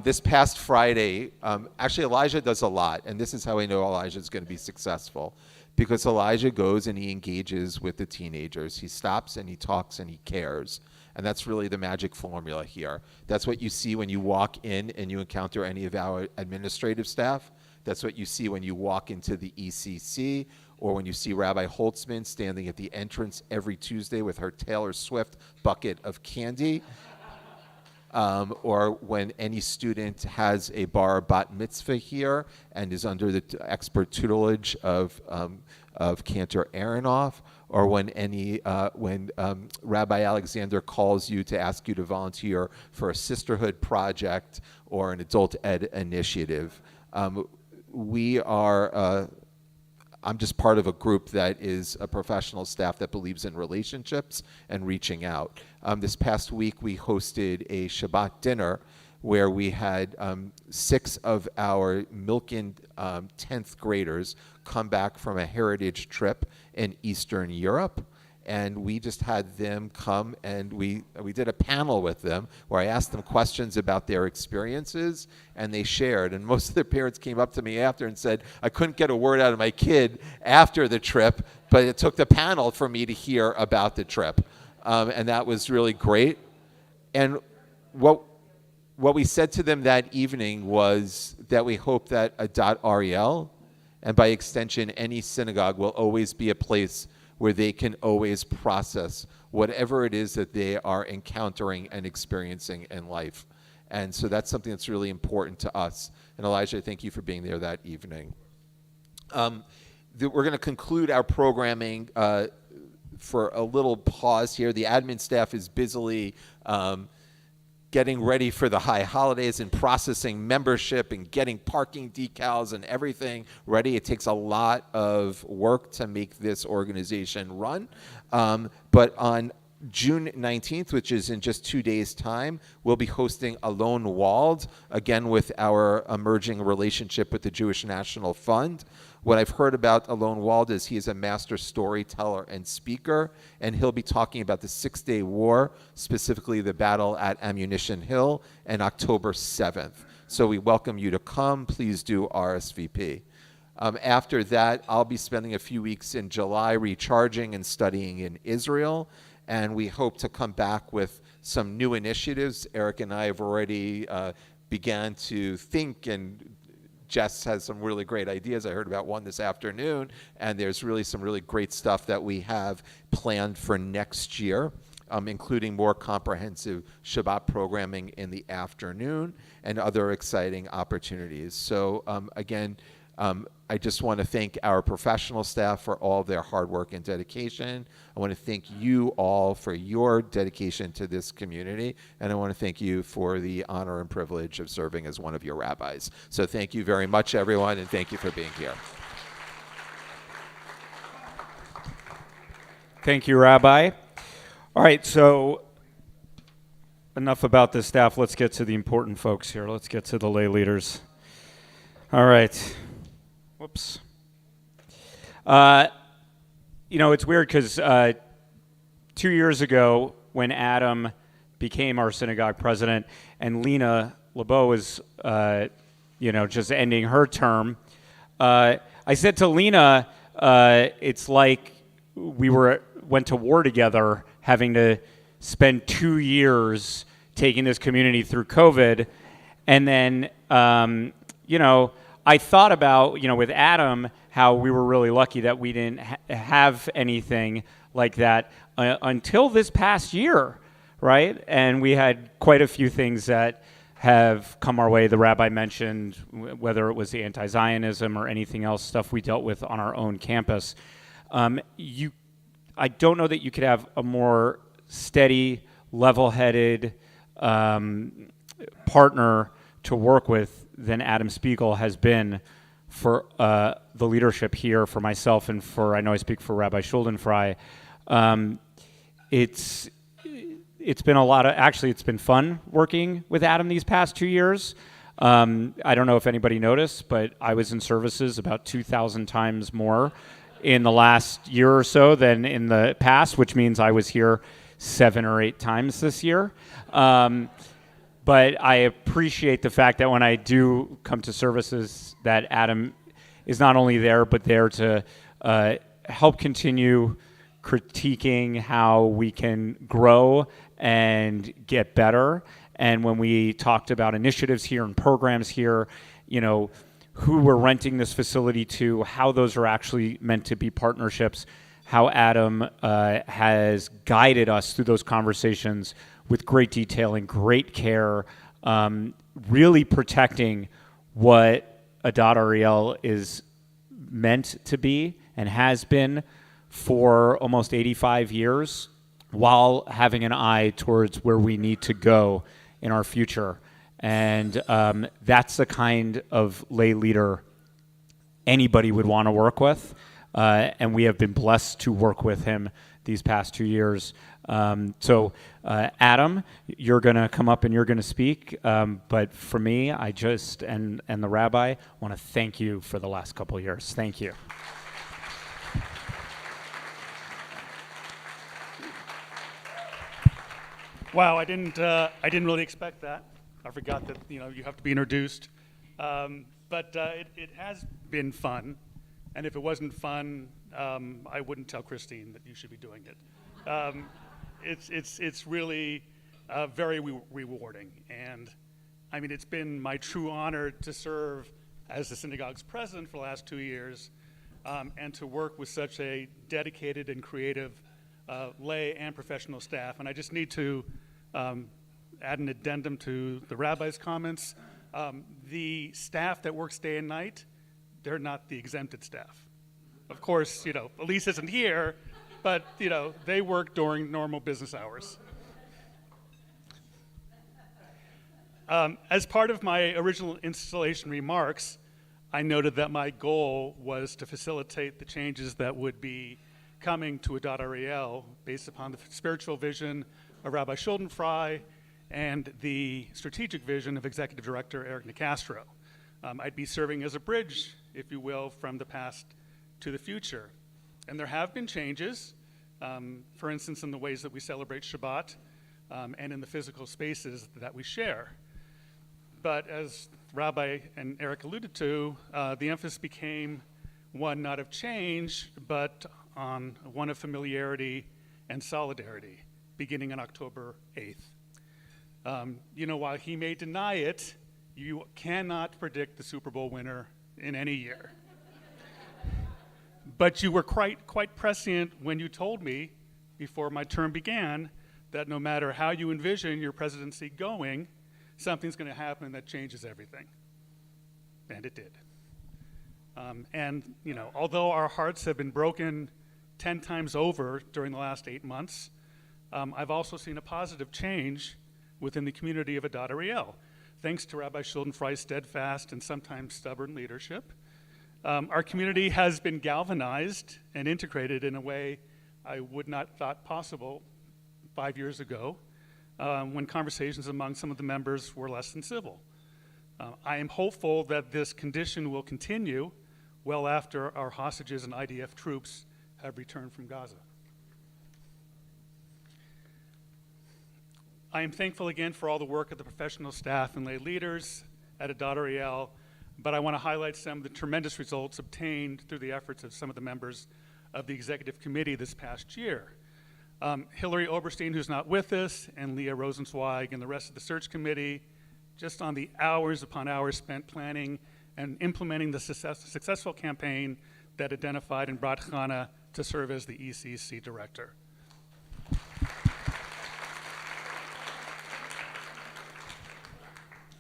This past Friday, actually Elijah does a lot, and this is how I know Elijah is going to be successful, because Elijah goes and he engages with the teenagers. He stops and he talks and he cares, and that's really the magic formula here. That's what you see when you walk in and you encounter any of our administrative staff. That's what you see when you walk into the ECC, or when you see Rabbi Holtzman standing at the entrance every Tuesday with her Taylor Swift bucket of candy. Or when any student has a bar bat mitzvah here and is under the expert tutelage of Cantor Aronoff, or when Rabbi Alexander calls you to ask you to volunteer for a sisterhood project or an adult ed initiative. I'm just part of a group that is a professional staff that believes in relationships and reaching out. This past week, we hosted a Shabbat dinner where we had 6 of our Milken 10th graders come back from a heritage trip in Eastern Europe. And we just had them come, and we did a panel with them where I asked them questions about their experiences, and they shared. And most of their parents came up to me after and said, I couldn't get a word out of my kid after the trip, but it took the panel for me to hear about the trip. And that was really great. And what we said to them that evening was that we hope that Adat Ariel, and by extension any synagogue, will always be a place where they can always process whatever it is that they are encountering and experiencing in life. And so that's something that's really important to us. And Elijah, thank you for being there that evening. We're going to conclude our programming for a little pause here. The admin staff is busily getting ready for the high holidays and processing membership and getting parking decals and everything ready. It takes a lot of work to make this organization run. But on June 19th, which is in just 2 days' time, we'll be hosting Alon Wald, again with our emerging relationship with the Jewish National Fund. What I've heard about Alon Wald is he is a master storyteller and speaker, and he'll be talking about the Six-Day War, specifically the battle at Ammunition Hill, on October 7th. So we welcome you to come. Please do RSVP. After that, I'll be spending a few weeks in July recharging and studying in Israel, and we hope to come back with some new initiatives. Eric and I have already began to think, and Jess has some really great ideas. I heard about one this afternoon, and there's really some really great stuff that we have planned for next year, including more comprehensive Shabbat programming in the afternoon and other exciting opportunities. So again, I just want to thank our professional staff for all of their hard work and dedication. I want to thank you all for your dedication to this community, and I want to thank you for the honor and privilege of serving as one of your rabbis. So thank you very much, everyone, and thank you for being here. Thank you, Rabbi. All right, so enough about the staff. Let's get to the important folks here. Let's get to the lay leaders. All right. Whoops. It's weird because 2 years ago, when Adam became our synagogue president and Lena LeBeau was, just ending her term, I said to Lena, it's like we went to war together, having to spend 2 years taking this community through COVID. And then, I thought about, with Adam, how we were really lucky that we didn't have anything like that until this past year, right? And we had quite a few things that have come our way. The rabbi mentioned whether it was the anti-Zionism or anything else, stuff we dealt with on our own campus. I don't know that you could have a more steady, level-headed partner to work with than Adam Spiegel has been for the leadership here, for myself, and I know I speak for Rabbi Schuldenfrei. It's been it's been fun working with Adam these past 2 years. I don't know if anybody noticed, but I was in services about 2,000 times more in the last year or so than in the past, which means I was here 7 or 8 times this year. But I appreciate the fact that when I do come to services that Adam is not only there, but there to help continue critiquing how we can grow and get better. And when we talked about initiatives here and programs here, who we're renting this facility to, how those are actually meant to be partnerships, how Adam has guided us through those conversations with great detail and great care, really protecting what Adat Ariel is meant to be and has been for almost 85 years, while having an eye towards where we need to go in our future. And that's the kind of lay leader anybody would want to work with. And we have been blessed to work with him these past 2 years. So Adam, you're going to come up and you're going to speak. But for me, I just, and the rabbi, want to thank you for the last couple of years. Thank you. Wow, I didn't really expect that. I forgot that you have to be introduced, but it has been fun, and if it wasn't fun, I wouldn't tell Christine that you should be doing it. It's really very rewarding, and I mean it's been my true honor to serve as the synagogue's president for the last 2 years, and to work with such a dedicated and creative lay and professional staff. And I just need to add an addendum to the rabbi's comments. The staff that works day and night, they're not the exempted staff. Of course, Elise isn't here, but they work during normal business hours. As part of my original installation remarks, I noted that my goal was to facilitate the changes that would be coming to Adat Ariel based upon the spiritual vision of Rabbi Schuldenfrei and the strategic vision of Executive Director Eric Nicastro. I'd be serving as a bridge, if you will, from the past to the future. And there have been changes, for instance, in the ways that we celebrate Shabbat and in the physical spaces that we share. But as Rabbi and Eric alluded to, the emphasis became one not of change, but on one of familiarity and solidarity, beginning on October 8th. While he may deny it, you cannot predict the Super Bowl winner in any year. But you were quite prescient when you told me, before my term began, that no matter how you envision your presidency going, something's going to happen that changes everything. And it did. Although our hearts have been broken 10 times over during the last 8 months, I've also seen a positive change within the community of Adat Ariel, thanks to Rabbi Schuldenfrei's steadfast and sometimes stubborn leadership. Our community has been galvanized and integrated in a way I would not thought possible 5 years ago. when conversations among some of the members were less than civil. I am hopeful that this condition will continue well after our hostages and IDF troops have returned from Gaza. I am thankful again for all the work of the professional staff and lay leaders at Adat Ariel, but I want to highlight some of the tremendous results obtained through the efforts of some of the members of the executive committee this past year. Hillary Oberstein, who's not with us, and Leah Rosenzweig and the rest of the search committee, just on the hours upon hours spent planning and implementing the successful campaign that identified and brought Chana to serve as the ECC director.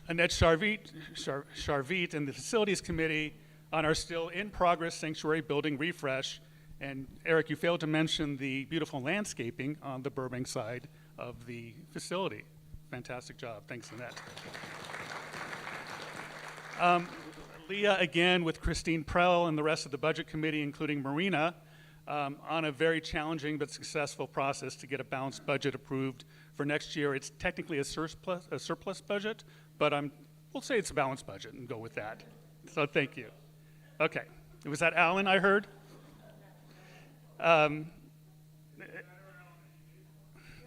Annette Sharvit and the Facilities Committee on our still in progress sanctuary building refresh. And Eric, you failed to mention the beautiful landscaping on the Burbank side of the facility. Fantastic job. Thanks, Annette. Leah, again, with Christine Prell and the rest of the Budget Committee, including Marina, on a very challenging but successful process to get a balanced budget approved for next year. It's technically a surplus budget, but we'll say it's a balanced budget and go with that. So thank you. Okay, was that Alan I heard? And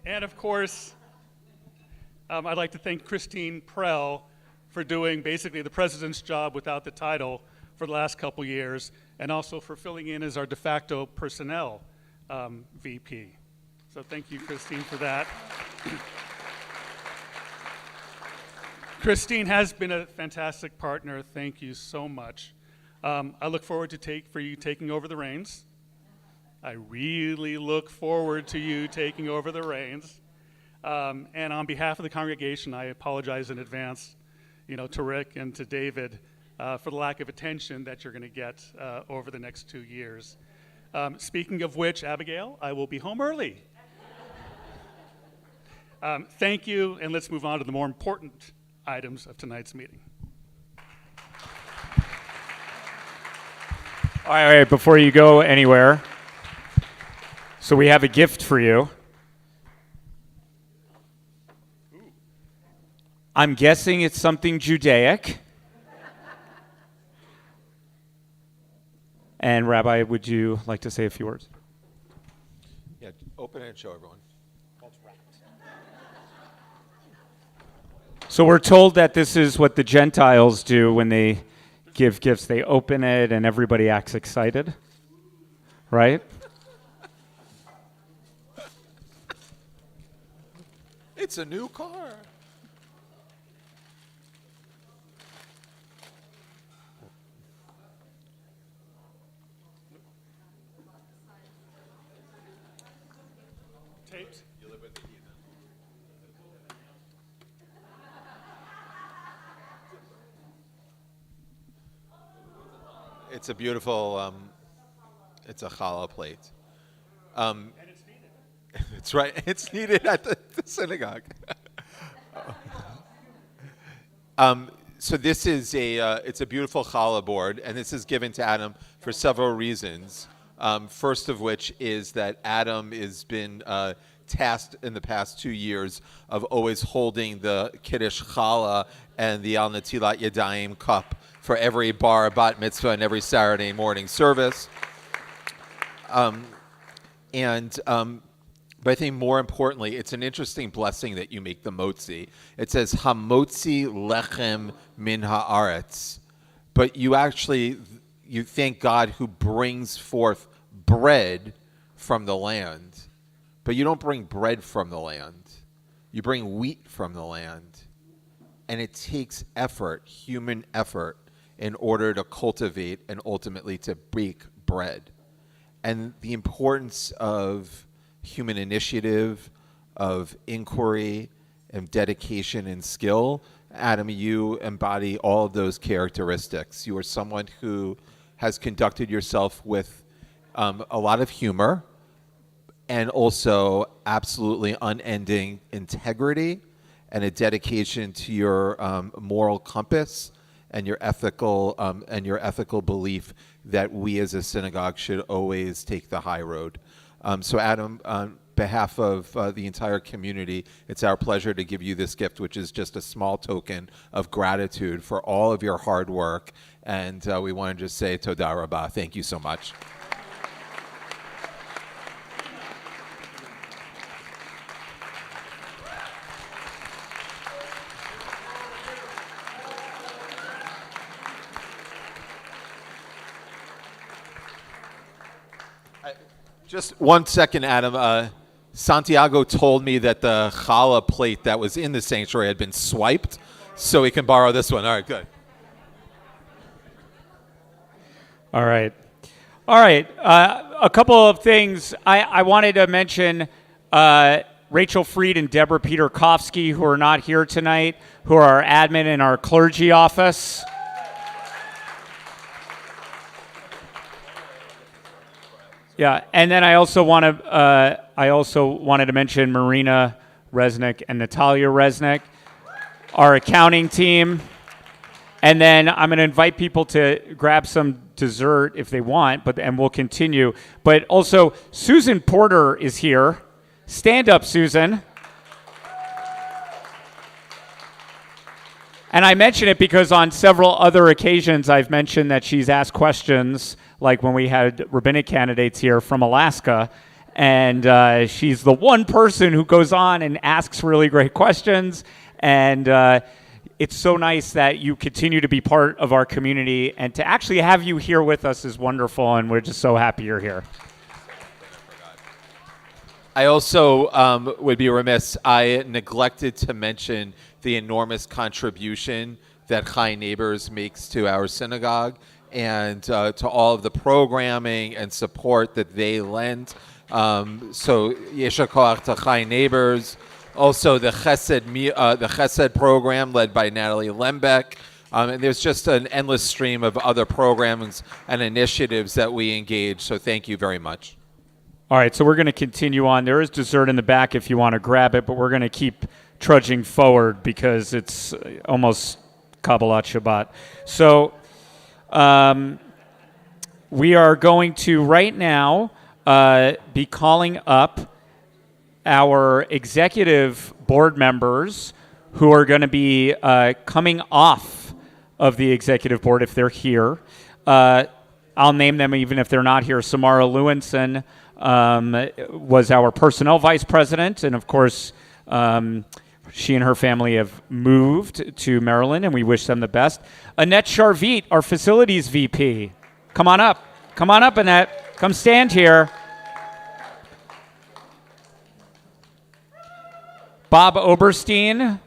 of course, I'd like to thank Christine Prell for doing basically the president's job without the title for the last couple years, and also for filling in as our de facto personnel VP. So thank you, Christine, for that. Christine has been a fantastic partner. Thank you so much. I look forward to you taking over the reins. I really look forward to you taking over the reins. And on behalf of the congregation, I apologize in advance, to Rick and to David for the lack of attention that you're going to get over the next 2 years. Speaking of which, Abigail, I will be home early. Thank you, and let's move on to the more important items of tonight's meeting. All right, before you go anywhere, so we have a gift for you. I'm guessing it's something Judaic. And Rabbi, would you like to say a few words? Yeah, open it and show everyone. So we're told that this is what the Gentiles do when they give gifts. They open it and everybody acts excited, right? It's a new car. Taped? It's a beautiful, it's a challah plate. And it's needed. That's right. It's needed at the synagogue. So this is it's a beautiful challah board, and this is given to Adam for several reasons. First of which is that Adam has been tasked in the past 2 years of always holding the Kiddush challah and the Al Natilat Yadayim cup for every bar, bat mitzvah, and every Saturday morning service. But I think more importantly, it's an interesting blessing that you make the motzi. It says, Hamotzi lechem min haaretz. But you thank God who brings forth bread from the land. But you don't bring bread from the land. You bring wheat from the land. And it takes effort, human effort, in order to cultivate and ultimately to bake bread. And the importance of human initiative, of inquiry, and dedication and skill, Adam, you embody all of those characteristics. You are someone who has conducted yourself with a lot of humor and also absolutely unending integrity and a dedication to your moral compass and your ethical belief that we as a synagogue should always take the high road. So Adam, on behalf of the entire community, it's our pleasure to give you this gift, which is just a small token of gratitude for all of your hard work. And we want to just say Toda Rabah. Thank you so much. Just 1 second, Adam. Santiago told me that the challah plate that was in the sanctuary had been swiped, so we can borrow this one. All right, good. All right. All right. A couple of things I wanted to mention. Rachel Freed and Deborah Peterkovsky, who are not here tonight, who are our admin in our clergy office. Yeah, and then I also wanted to mention Marina Resnick and Natalia Resnick, our accounting team. And then I'm going to invite people to grab some dessert if they want, and we'll continue. But also, Susan Porter is here. Stand up, Susan. And I mention it because on several other occasions I've mentioned that she's asked questions, like when we had rabbinic candidates here from Alaska, and she's the one person who goes on and asks really great questions, and it's so nice that you continue to be part of our community, and to actually have you here with us is wonderful, and we're just so happy you're here. I also would be remiss. I neglected to mention the enormous contribution that Chai Neighbors makes to our synagogue and to all of the programming and support that they lend. So Yesha Koach to Chai Neighbors. Also the Chesed program led by Natalie Lembeck. And there's just an endless stream of other programs and initiatives that we engage. So thank you very much. All right, so we're going to continue on. There is dessert in the back if you want to grab it, but we're going to keep trudging forward because it's almost Kabbalat Shabbat. So we are going to right now be calling up our executive board members who are going to be coming off of the executive board if they're here. I'll name them even if they're not here. Samara Lewinson was our personnel vice president, and of course, she and her family have moved to Maryland, and we wish them the best. Annette Charvit, our facilities VP. Come on up. Come on up, Annette. Come stand here. Bob Oberstein,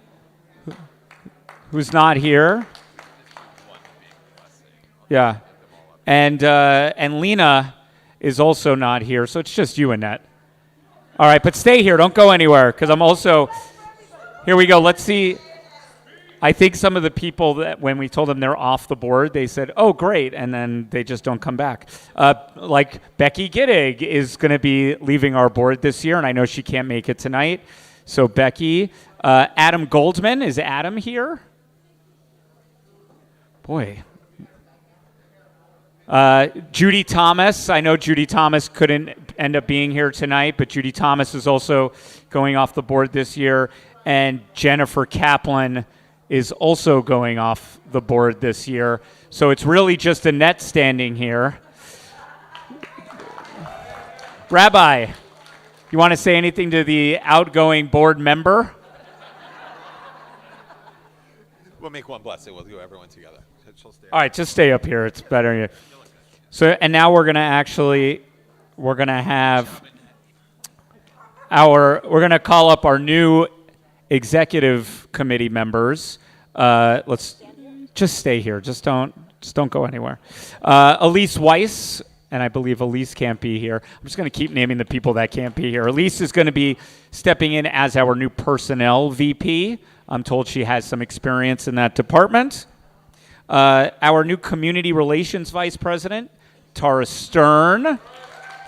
who's not here. Yeah. And Lena is also not here, so it's just you, Annette. All right, but stay here. Don't go anywhere, because I'm also... Here we go. Let's see. I think some of the people that when we told them they're off the board, they said, oh, great, and then they just don't come back. Like Becky Gittig is going to be leaving our board this year, and I know she can't make it tonight. So Becky. Adam Goldman. Is Adam here? Boy. Judy Thomas. I know Judy Thomas couldn't end up being here tonight, but Judy Thomas is also going off the board this year. And Jennifer Kaplan is also going off the board this year. So it's really just Annette standing here. Rabbi, you want to say anything to the outgoing board member? We'll make one blessing. We'll do everyone together. All right, just stay up here. It's better. So, and now we're going to call up our new executive committee members. Let's just stay here. Just don't go anywhere. Elise Weiss, and I believe Elise can't be here. I'm just going to keep naming the people that can't be here. Elise is going to be stepping in as our new personnel VP. I'm told she has some experience in that department. Our new community relations vice president, Tara Stern.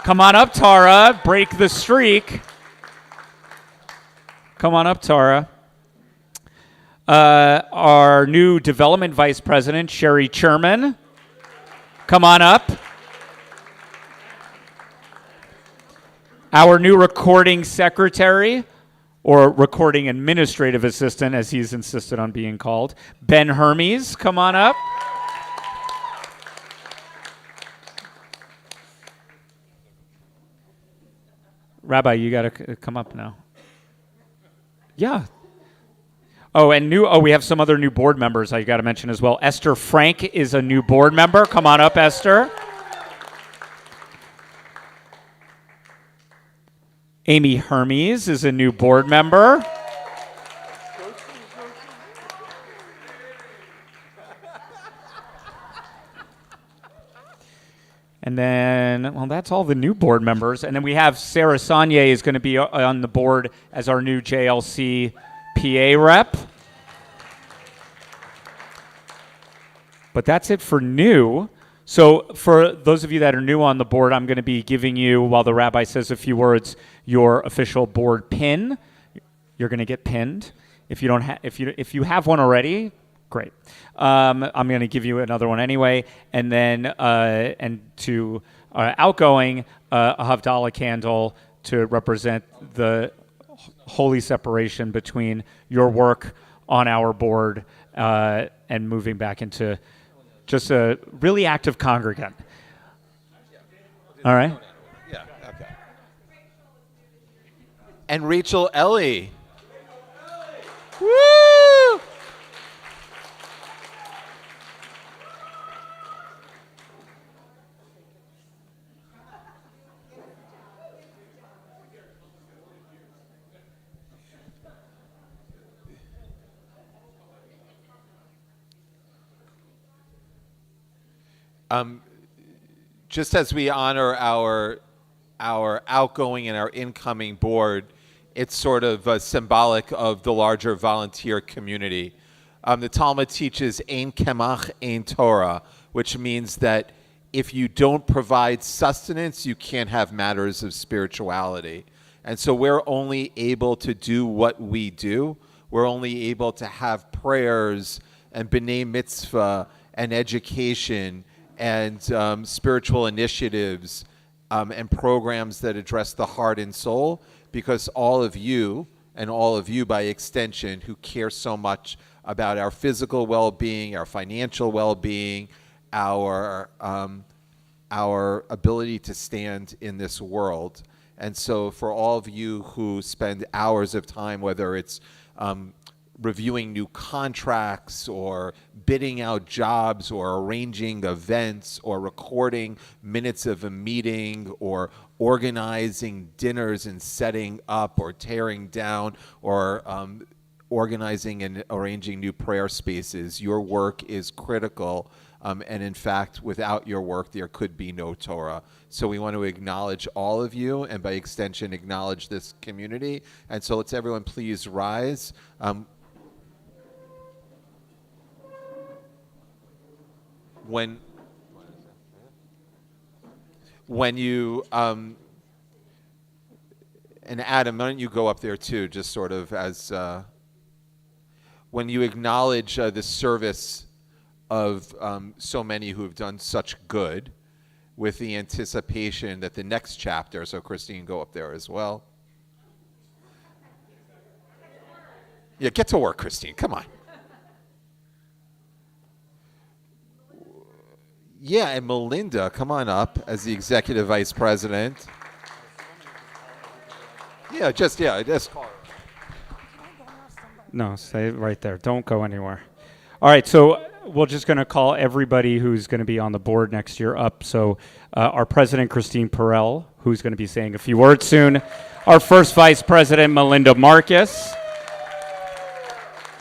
Come on up, Tara. Break the streak. Come on up, Tara. Our new development vice president, Sherry Sherman. Come on up. Our new recording secretary, or recording administrative assistant, as he's insisted on being called, Ben Hermes, come on up. Rabbi, you got to come up now. Yeah. Oh, and we have some other new board members I got to mention as well. Esther Frank is a new board member. Come on up, Esther. Amy Hermes is a new board member. And then, well, that's all the new board members. And then we have Sarah Saunier is going to be on the board as our new JLC PA rep. But that's it for new. So for those of you that are new on the board, I'm going to be giving you, while the rabbi says a few words, your official board pin. You're going to get pinned. If you don't if you have one already, great. I'm going to give you another one anyway, and then and to outgoing a Havdalah candle to represent the holy separation between your work on our board and moving back into just a really active congregant. All right. Yeah. Okay. And Rachel Ellie. Woo! Just as we honor our outgoing and our incoming board, it's sort of symbolic of the larger volunteer community. The Talmud teaches Ein Kemach, Ein Torah, which means that if you don't provide sustenance, you can't have matters of spirituality. And so we're only able to do what we do. We're only able to have prayers and b'nai mitzvah and education and spiritual initiatives and programs that address the heart and soul, because all of you, and all of you by extension, who care so much about our physical well-being, our financial well-being, our ability to stand in this world. And so for all of you who spend hours of time, whether it's reviewing new contracts or bidding out jobs or arranging events or recording minutes of a meeting or organizing dinners and setting up or tearing down or organizing and arranging new prayer spaces, your work is critical. And in fact, without your work, there could be no Torah. So we want to acknowledge all of you and by extension, acknowledge this community. And so let's everyone please rise. When you, and Adam, why don't you go up there too, just sort of as, when you acknowledge the service of so many who have done such good, with the anticipation that the next chapter, so Christine, go up there as well. Yeah, get to work, Christine, come on. Yeah, and Melinda, come on up as the executive vice president. Just call her. No, stay right there. Don't go anywhere. All right, so we're just going to call everybody who's going to be on the board next year up. So our president, Christine Perel, who's going to be saying a few words soon. Our first vice president, Melinda Marcus.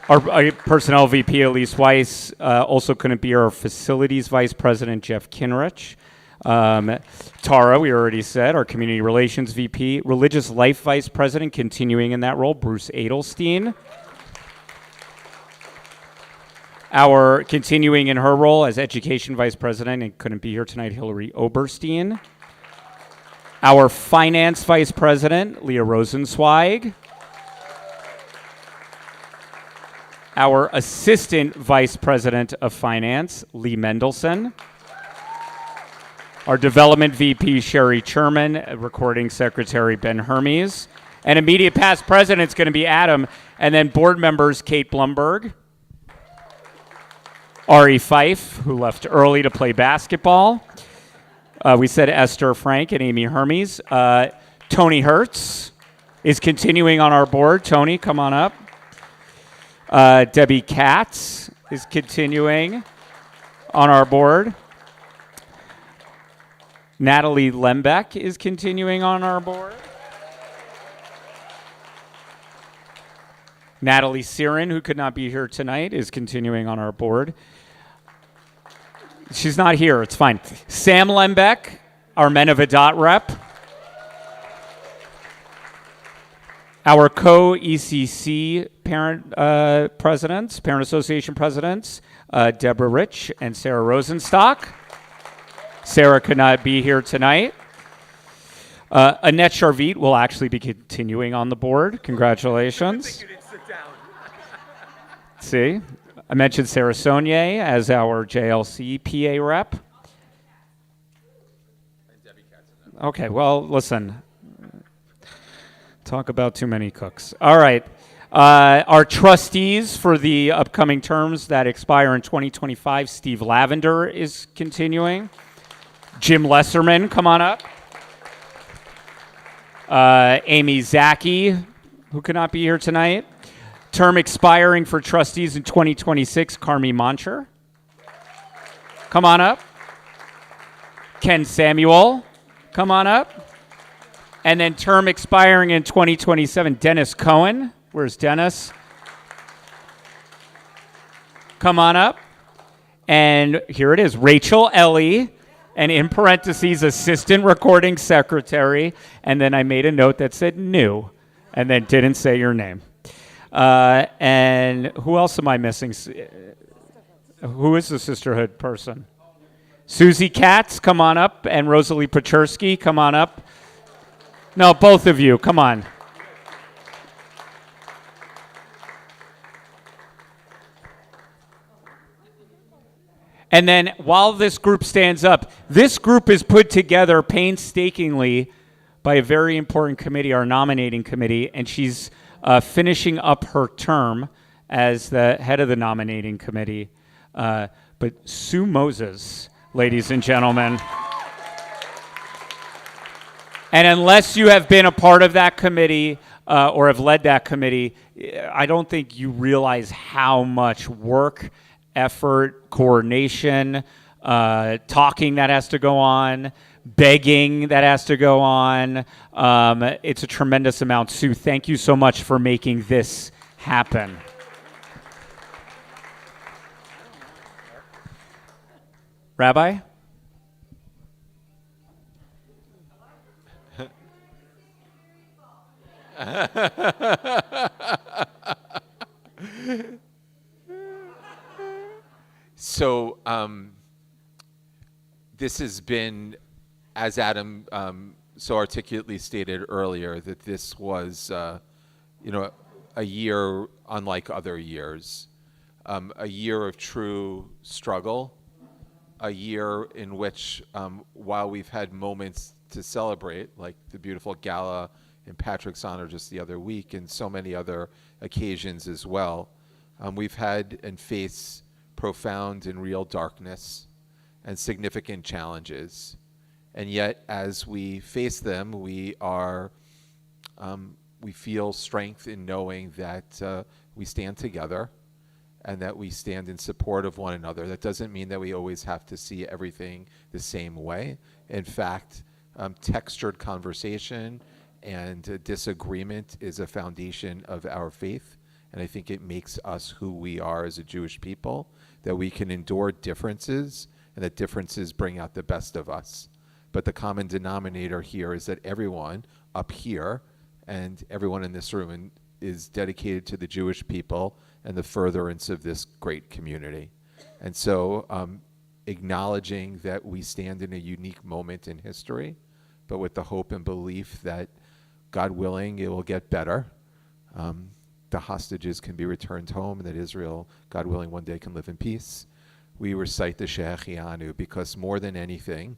Our personnel VP, Elise Weiss, also couldn't be our facilities vice president, Jeff Kinrich. Tara, we already said, our community relations VP. Religious life vice president, continuing in that role, Bruce Adelstein. Our continuing in her role as education vice president, and couldn't be here tonight, Hillary Oberstein. Our finance vice president, Leah Rosenzweig. Our Assistant Vice President of Finance, Lee Mendelson. our Development VP, Sherry Sherman, Recording Secretary, Ben Hermes, and immediate past president's going to be Adam, and then board members, Kate Blumberg, Ari Fife, who left early to play basketball. We said Esther Frank and Amy Hermes. Tony Hertz is continuing on our board. Tony, come on up. Debbie Katz is continuing on our board. Natalie Lembeck is continuing on our board. Natalie Siren, who could not be here tonight, is continuing on our board. She's not here. It's fine. Sam Lembeck, our Men of Adat rep. Our co-ECC parent presidents, Parent Association presidents, Deborah Rich and Sarah Rosenstock. Sarah could not be here tonight. Annette Charvit will actually be continuing on the board. Congratulations. See, I mentioned Sarah Saunier as our JLC PA rep. Okay, well, listen. Talk about too many cooks. All right. Our trustees for the upcoming terms that expire in 2025, Steve Lavender is continuing. Jim Lesserman, come on up. Amy Zaki, who could not be here tonight. Term expiring for trustees in 2026, Carmi Moncher. Come on up. Ken Samuel, come on up. And then term expiring in 2027, Dennis Cohen. Where's Dennis? Come on up. And here it is, Rachel Ellie, and in parentheses, assistant recording secretary. And then I made a note that said new, and then didn't say your name. And who else am I missing? Who is the sisterhood person? Susie Katz, come on up. And Rosalie Pachersky, come on up. No, both of you, come on. And then while this group stands up, this group is put together painstakingly by a very important committee, our nominating committee, and she's finishing up her term as the head of the nominating committee. But Sue Moses, ladies and gentlemen. And unless you have been a part of that committee or have led that committee, I don't think you realize how much work, effort, coordination, talking that has to go on, begging that has to go on. It's a tremendous amount. Sue, thank you so much for making this happen. Rabbi? So this has been, as Adam so articulately stated earlier, that this was, a year unlike other years, a year of true struggle, a year in which, while we've had moments to celebrate, like the beautiful gala in Patrick's honor just the other week, and so many other occasions as well, we've had and face profound and real darkness and significant challenges. And yet, as we face them, we feel strength in knowing that we stand together and that we stand in support of one another. That doesn't mean that we always have to see everything the same way. In fact, textured conversation and disagreement is a foundation of our faith. And I think it makes us who we are as a Jewish people, that we can endure differences and that differences bring out the best of us. But the common denominator here is that everyone up here and everyone in this room is dedicated to the Jewish people and the furtherance of this great community. And so acknowledging that we stand in a unique moment in history, but with the hope and belief that, God willing, it will get better. The hostages can be returned home, and that Israel, God willing, one day can live in peace. We recite the Shehechianu because more than anything,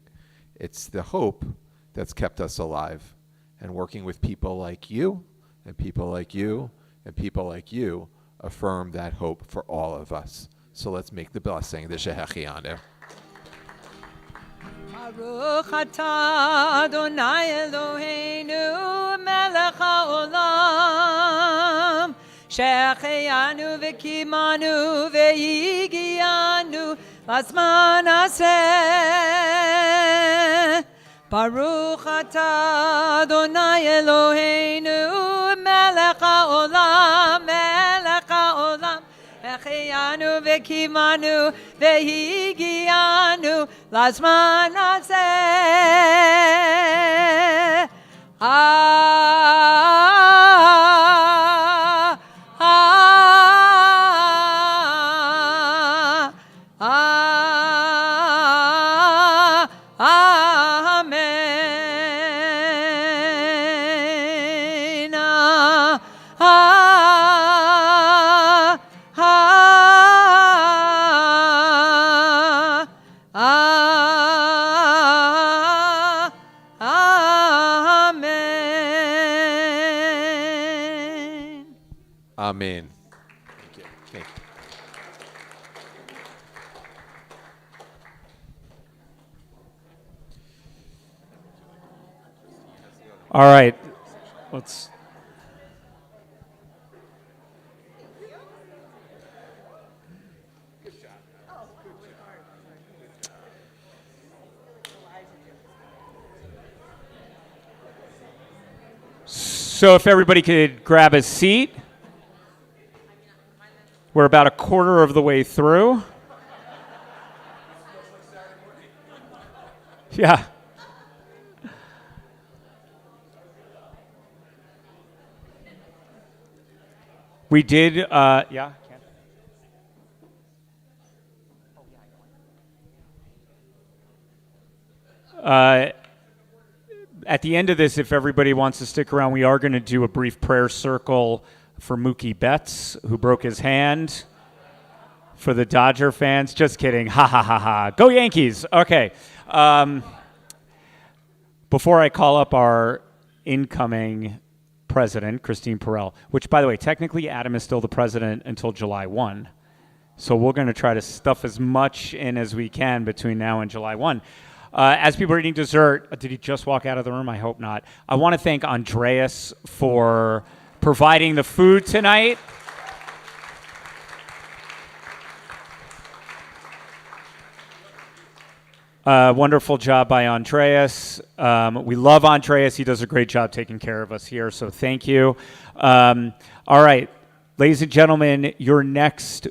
It's the hope that's kept us alive. And working with people like you, and people like you, and people like you, affirm that hope for all of us. So let's make the blessing, the Shehechianu. Baruch atah Adonai Eloheinu melech haolam shehechianu v'kimanu v'higianu lazman hazeh. Baruch atah Adonai Eloheinu melech haolam Shehechianu v'kimanu v'higianu lazman hazeh. Amen. Thank you. Thank you. All right. Let's. So if everybody could grab a seat. We're about a quarter of the way through. Yeah. We did, yeah. At the end of this, if everybody wants to stick around, we are going to do a brief prayer circle for Mookie Betts, who broke his hand. For the Dodger fans, just kidding. Ha ha ha ha. Go Yankees. Okay. Before I call up our incoming president, Christine Perel, which, by the way, technically Adam is still the president until July 1. So we're going to try to stuff as much in as we can between now and July 1. As people are eating dessert, did he just walk out of the room? I hope not. I want to thank Andreas for providing the food tonight. Wonderful job by Andreas. We love Andreas. He does a great job taking care of us here, so thank you. All right, ladies and gentlemen, your next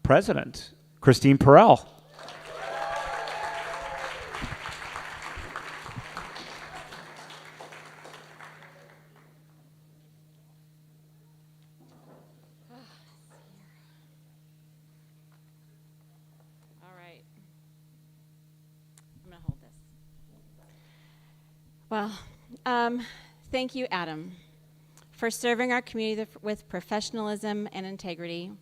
president, Christine Perel. Well, thank you, Adam, for serving our community with professionalism and integrity,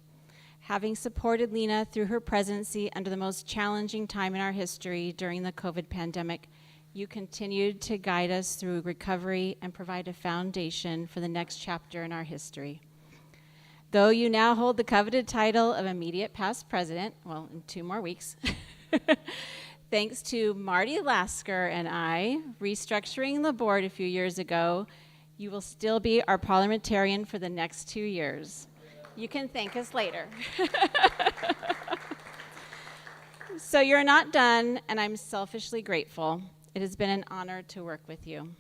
having supported Lena through her presidency under the most challenging time in our history during the COVID pandemic. You continued to guide us through recovery and provide a foundation for the next chapter in our history. Though you now hold the coveted title of immediate past president, well, in 2 more weeks, thanks to Marty Lasker and I restructuring the board a few years ago, you will still be our parliamentarian for the next 2 years. You can thank us later. So you're not done, and I'm selfishly grateful. It has been an honor to work with you.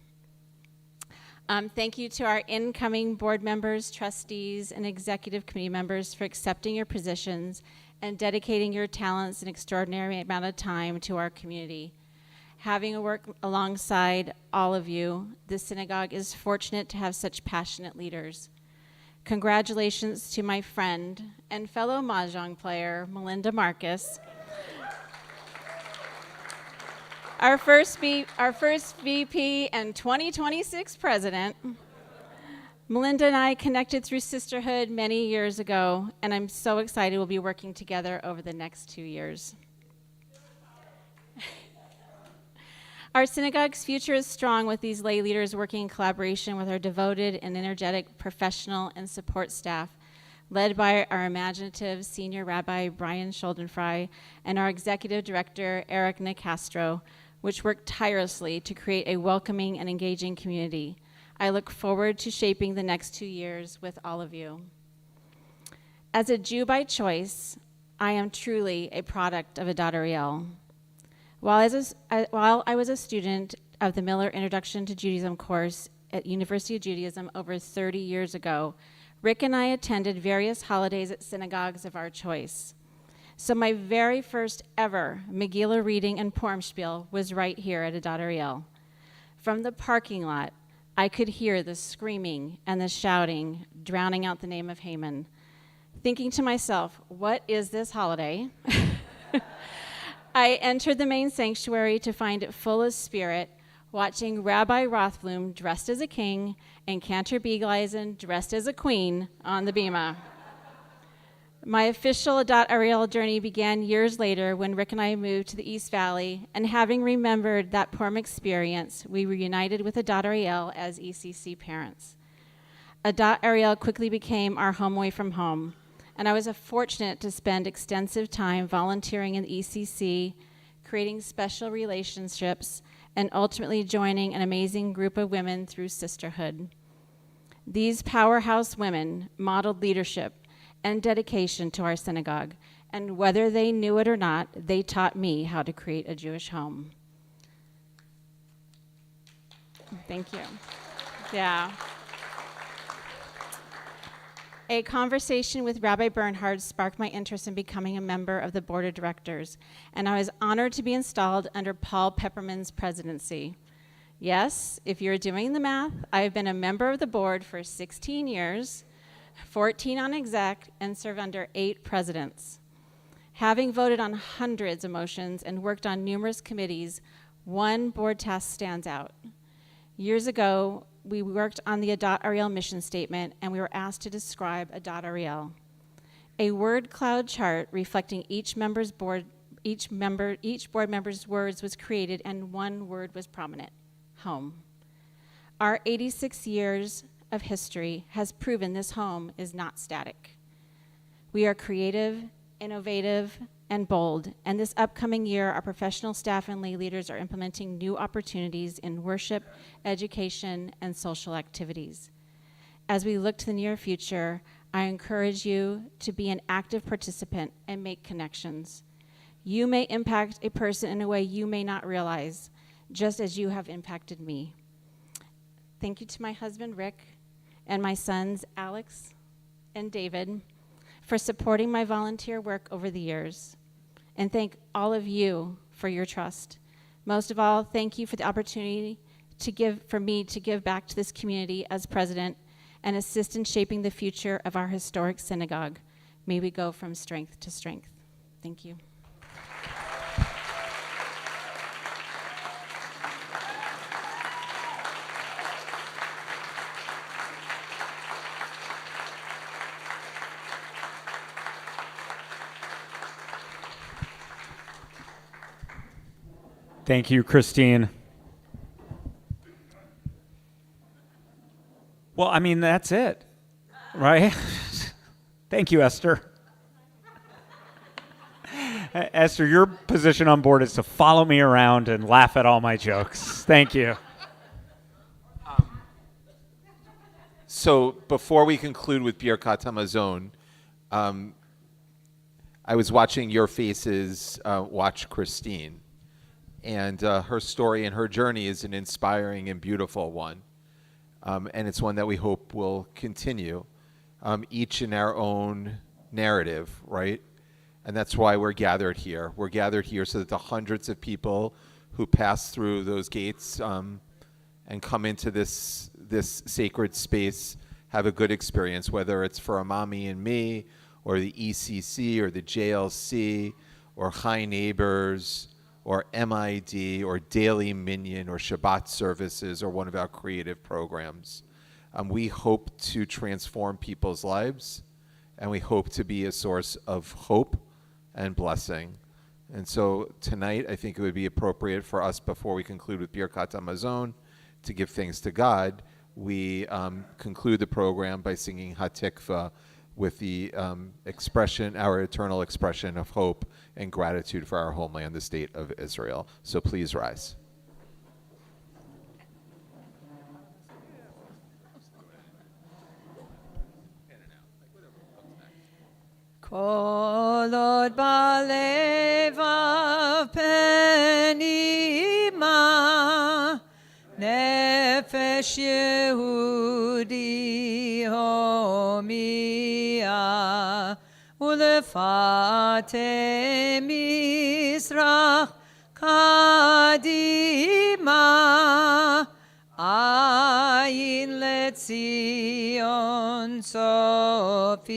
Thank you to our incoming board members, trustees, and executive committee members for accepting your positions and dedicating your talents an extraordinary amount of time to our community. Having worked alongside all of you, the synagogue is fortunate to have such passionate leaders. Congratulations to my friend and fellow Mahjong player, Melinda Marcus. Our first VP and 2026 president. Melinda and I connected through sisterhood many years ago, and I'm so excited we'll be working together over the next 2 years. Our synagogue's future is strong with these lay leaders working in collaboration with our devoted and energetic professional and support staff, led by our imaginative Senior Rabbi Brian Schuldenfrei and our Executive Director Eric Nicastro, which work tirelessly to create a welcoming and engaging community. I look forward to shaping the next 2 years with all of you. As a Jew by choice, I am truly a product of Adat Ariel. While I was a student of the Miller Introduction to Judaism course at University of Judaism over 30 years ago, Rick and I attended various holidays at synagogues of our choice. So my very first ever Megillah reading and Purim spiel was right here at Adat Ariel. From the parking lot, I could hear the screaming and the shouting, drowning out the name of Haman. Thinking to myself, what is this holiday? I entered the main sanctuary to find it full of spirit, watching Rabbi Rothblum dressed as a king and Cantor Beagleisen dressed as a queen on the bima. My official Adat Ariel journey began years later when Rick and I moved to the East Valley, and having remembered that Purim experience, we reunited with Adat Ariel as ECC parents. Adat Ariel quickly became our home away from home, and I was fortunate to spend extensive time volunteering in the ECC, creating special relationships, and ultimately joining an amazing group of women through sisterhood. These powerhouse women modeled leadership and dedication to our synagogue, and whether they knew it or not, they taught me how to create a Jewish home. Thank you. Yeah. A conversation with Rabbi Bernhard sparked my interest in becoming a member of the board of directors, and I was honored to be installed under Paul Pepperman's presidency. Yes, if you're doing the math, I've been a member of the board for 16 years, 14 on exec, and served under 8 presidents. Having voted on hundreds of motions and worked on numerous committees, one board task stands out. Years ago, we worked on the Adat Ariel mission statement, and we were asked to describe Adat Ariel. A word cloud chart reflecting each board member's words was created, and one word was prominent: home. Our 86 years of history has proven this home is not static. We are creative, innovative, and bold, and this upcoming year, our professional staff and lay leaders are implementing new opportunities in worship, education, and social activities. As we look to the near future, I encourage you to be an active participant and make connections. You may impact a person in a way you may not realize, just as you have impacted me. Thank you to my husband, Rick, and my sons, Alex and David, for supporting my volunteer work over the years. And thank all of you for your trust. Most of all, thank you for the opportunity for me to give back to this community as president and assist in shaping the future of our historic synagogue. May we go from strength to strength. Thank you. Thank you, Christine. Well, I mean, that's it, right? Thank you, Esther. Esther, your position on board is to follow me around and laugh at all my jokes. Thank you. So before we conclude with Birkat Hamazon, I was watching your faces watch Christine. And her story and her journey is an inspiring and beautiful one. And it's one that we hope will continue, each in our own narrative, right? And that's why we're gathered here. We're gathered here so that the hundreds of people who pass through those gates and come into this sacred space have a good experience, whether it's for Amami and me, or the ECC, or the JLC, or High Neighbors, or MID, or Daily Minyan, or Shabbat services, or one of our creative programs. We hope to transform people's lives, and we hope to be a source of hope and blessing. And so tonight, I think it would be appropriate for us, before we conclude with Birkat Hamazon, to give thanks to God. We conclude the program by singing Hatikva with the expression, our eternal expression of hope and gratitude for our homeland, the state of Israel. So please rise. Kol od balevav penima nefesh Yehudi homia ulefate Mizrach kadima Ayin letzion Sophia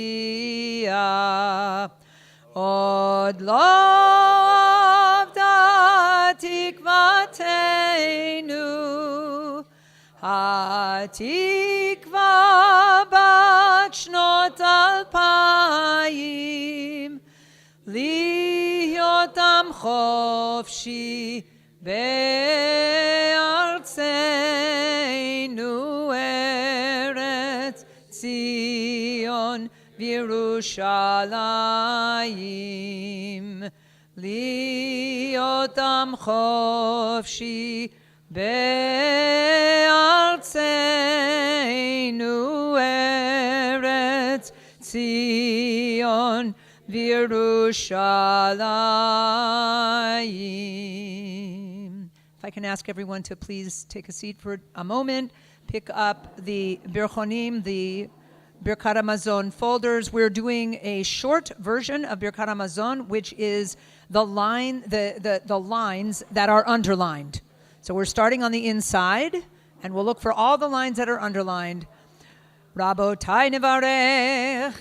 Od lovda tikvatenu Hatikva bat shnot alpayim Lihyot am chofshi Be'artzeinu Eretz Zion V'Yerushalayim Liot am chofshi Be'artzeinu Eretz Zion V'Yerushalayim. If I can ask everyone to please take a seat for a moment, pick up the Birchonim, the Birkat Hamazon folders. We're doing a short version of Birkat Hamazon, which is the lines that are underlined. So we're starting on the inside, and we'll look for all the lines that are underlined. Rabotai nevarech.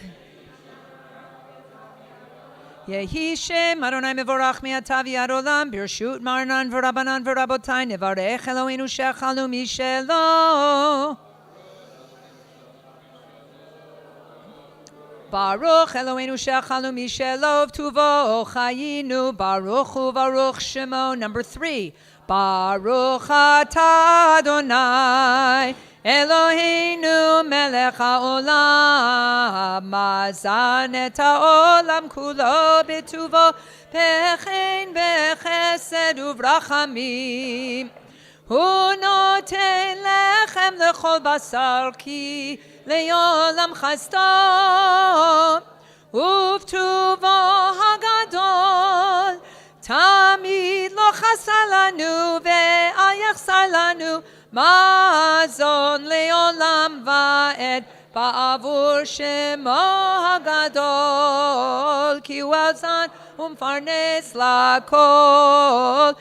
Yehi Shem Adonai mevorach mi'ata v'ad olam birshut marnan v'rabanan v'rabotai nevarech Eloheinu shechalu mishelo Baruch Eloheinu shechalu mishelo v'tuvo chayinu Baruch hu Baruch Shemo. Number 3, Baruch atah Adonai Eloheinu melech haolam mazan et haolam kulo b'tuvo b'chein b'chesed u'vrachamim hu noten lechem lechol basar ki le'olam chasdo u'v'tuvo hagadol tamid lo chasar lanu ve'al yachsar lanu Mazon leolam va'ed ba'avur shemo hagadol ki wazan umfarnes lakol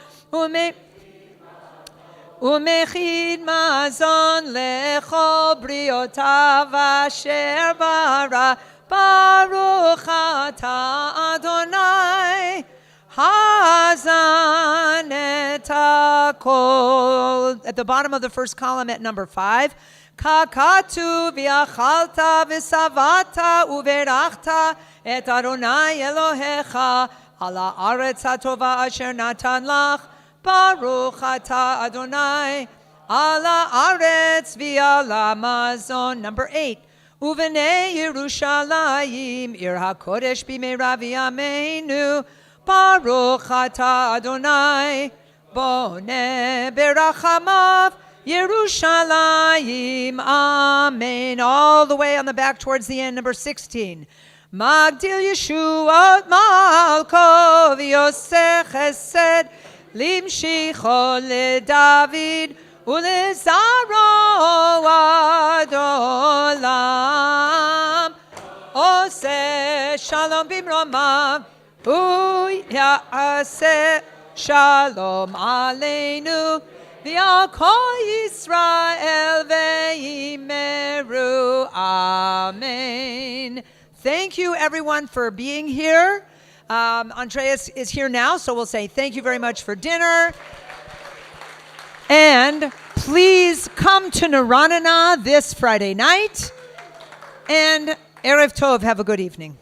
umechid mazon lechol briotav asher bara baruch atah Adonai Hazan et hakol. At the bottom of the first column at number 5, Kakatu v'achalta v'savata uverachta et Adonai Elohecha ala aretz hatova asher natan lach Baruch atah Adonai ala aretz v'ala mazon. Number 8, Uvenei Yerushalayim ir hakodesh b'meira v'yameinu Baruch atah Adonai boneh berachamav Yerushalayim. Amen. All the way on the back towards the end, number 16. Magdil Yeshuot Malko v'yoseh chesed limshicho leDavid ulezaro ad olam oseh shalom bimromav Ya'aseh shalom aleinu v'al kol Yisrael ve'imeru. Amen. Thank you, everyone, for being here. Andreas is here now, so we'll say thank you very much for dinner. And please come to Naranana this Friday night. And Erev Tov, have a good evening.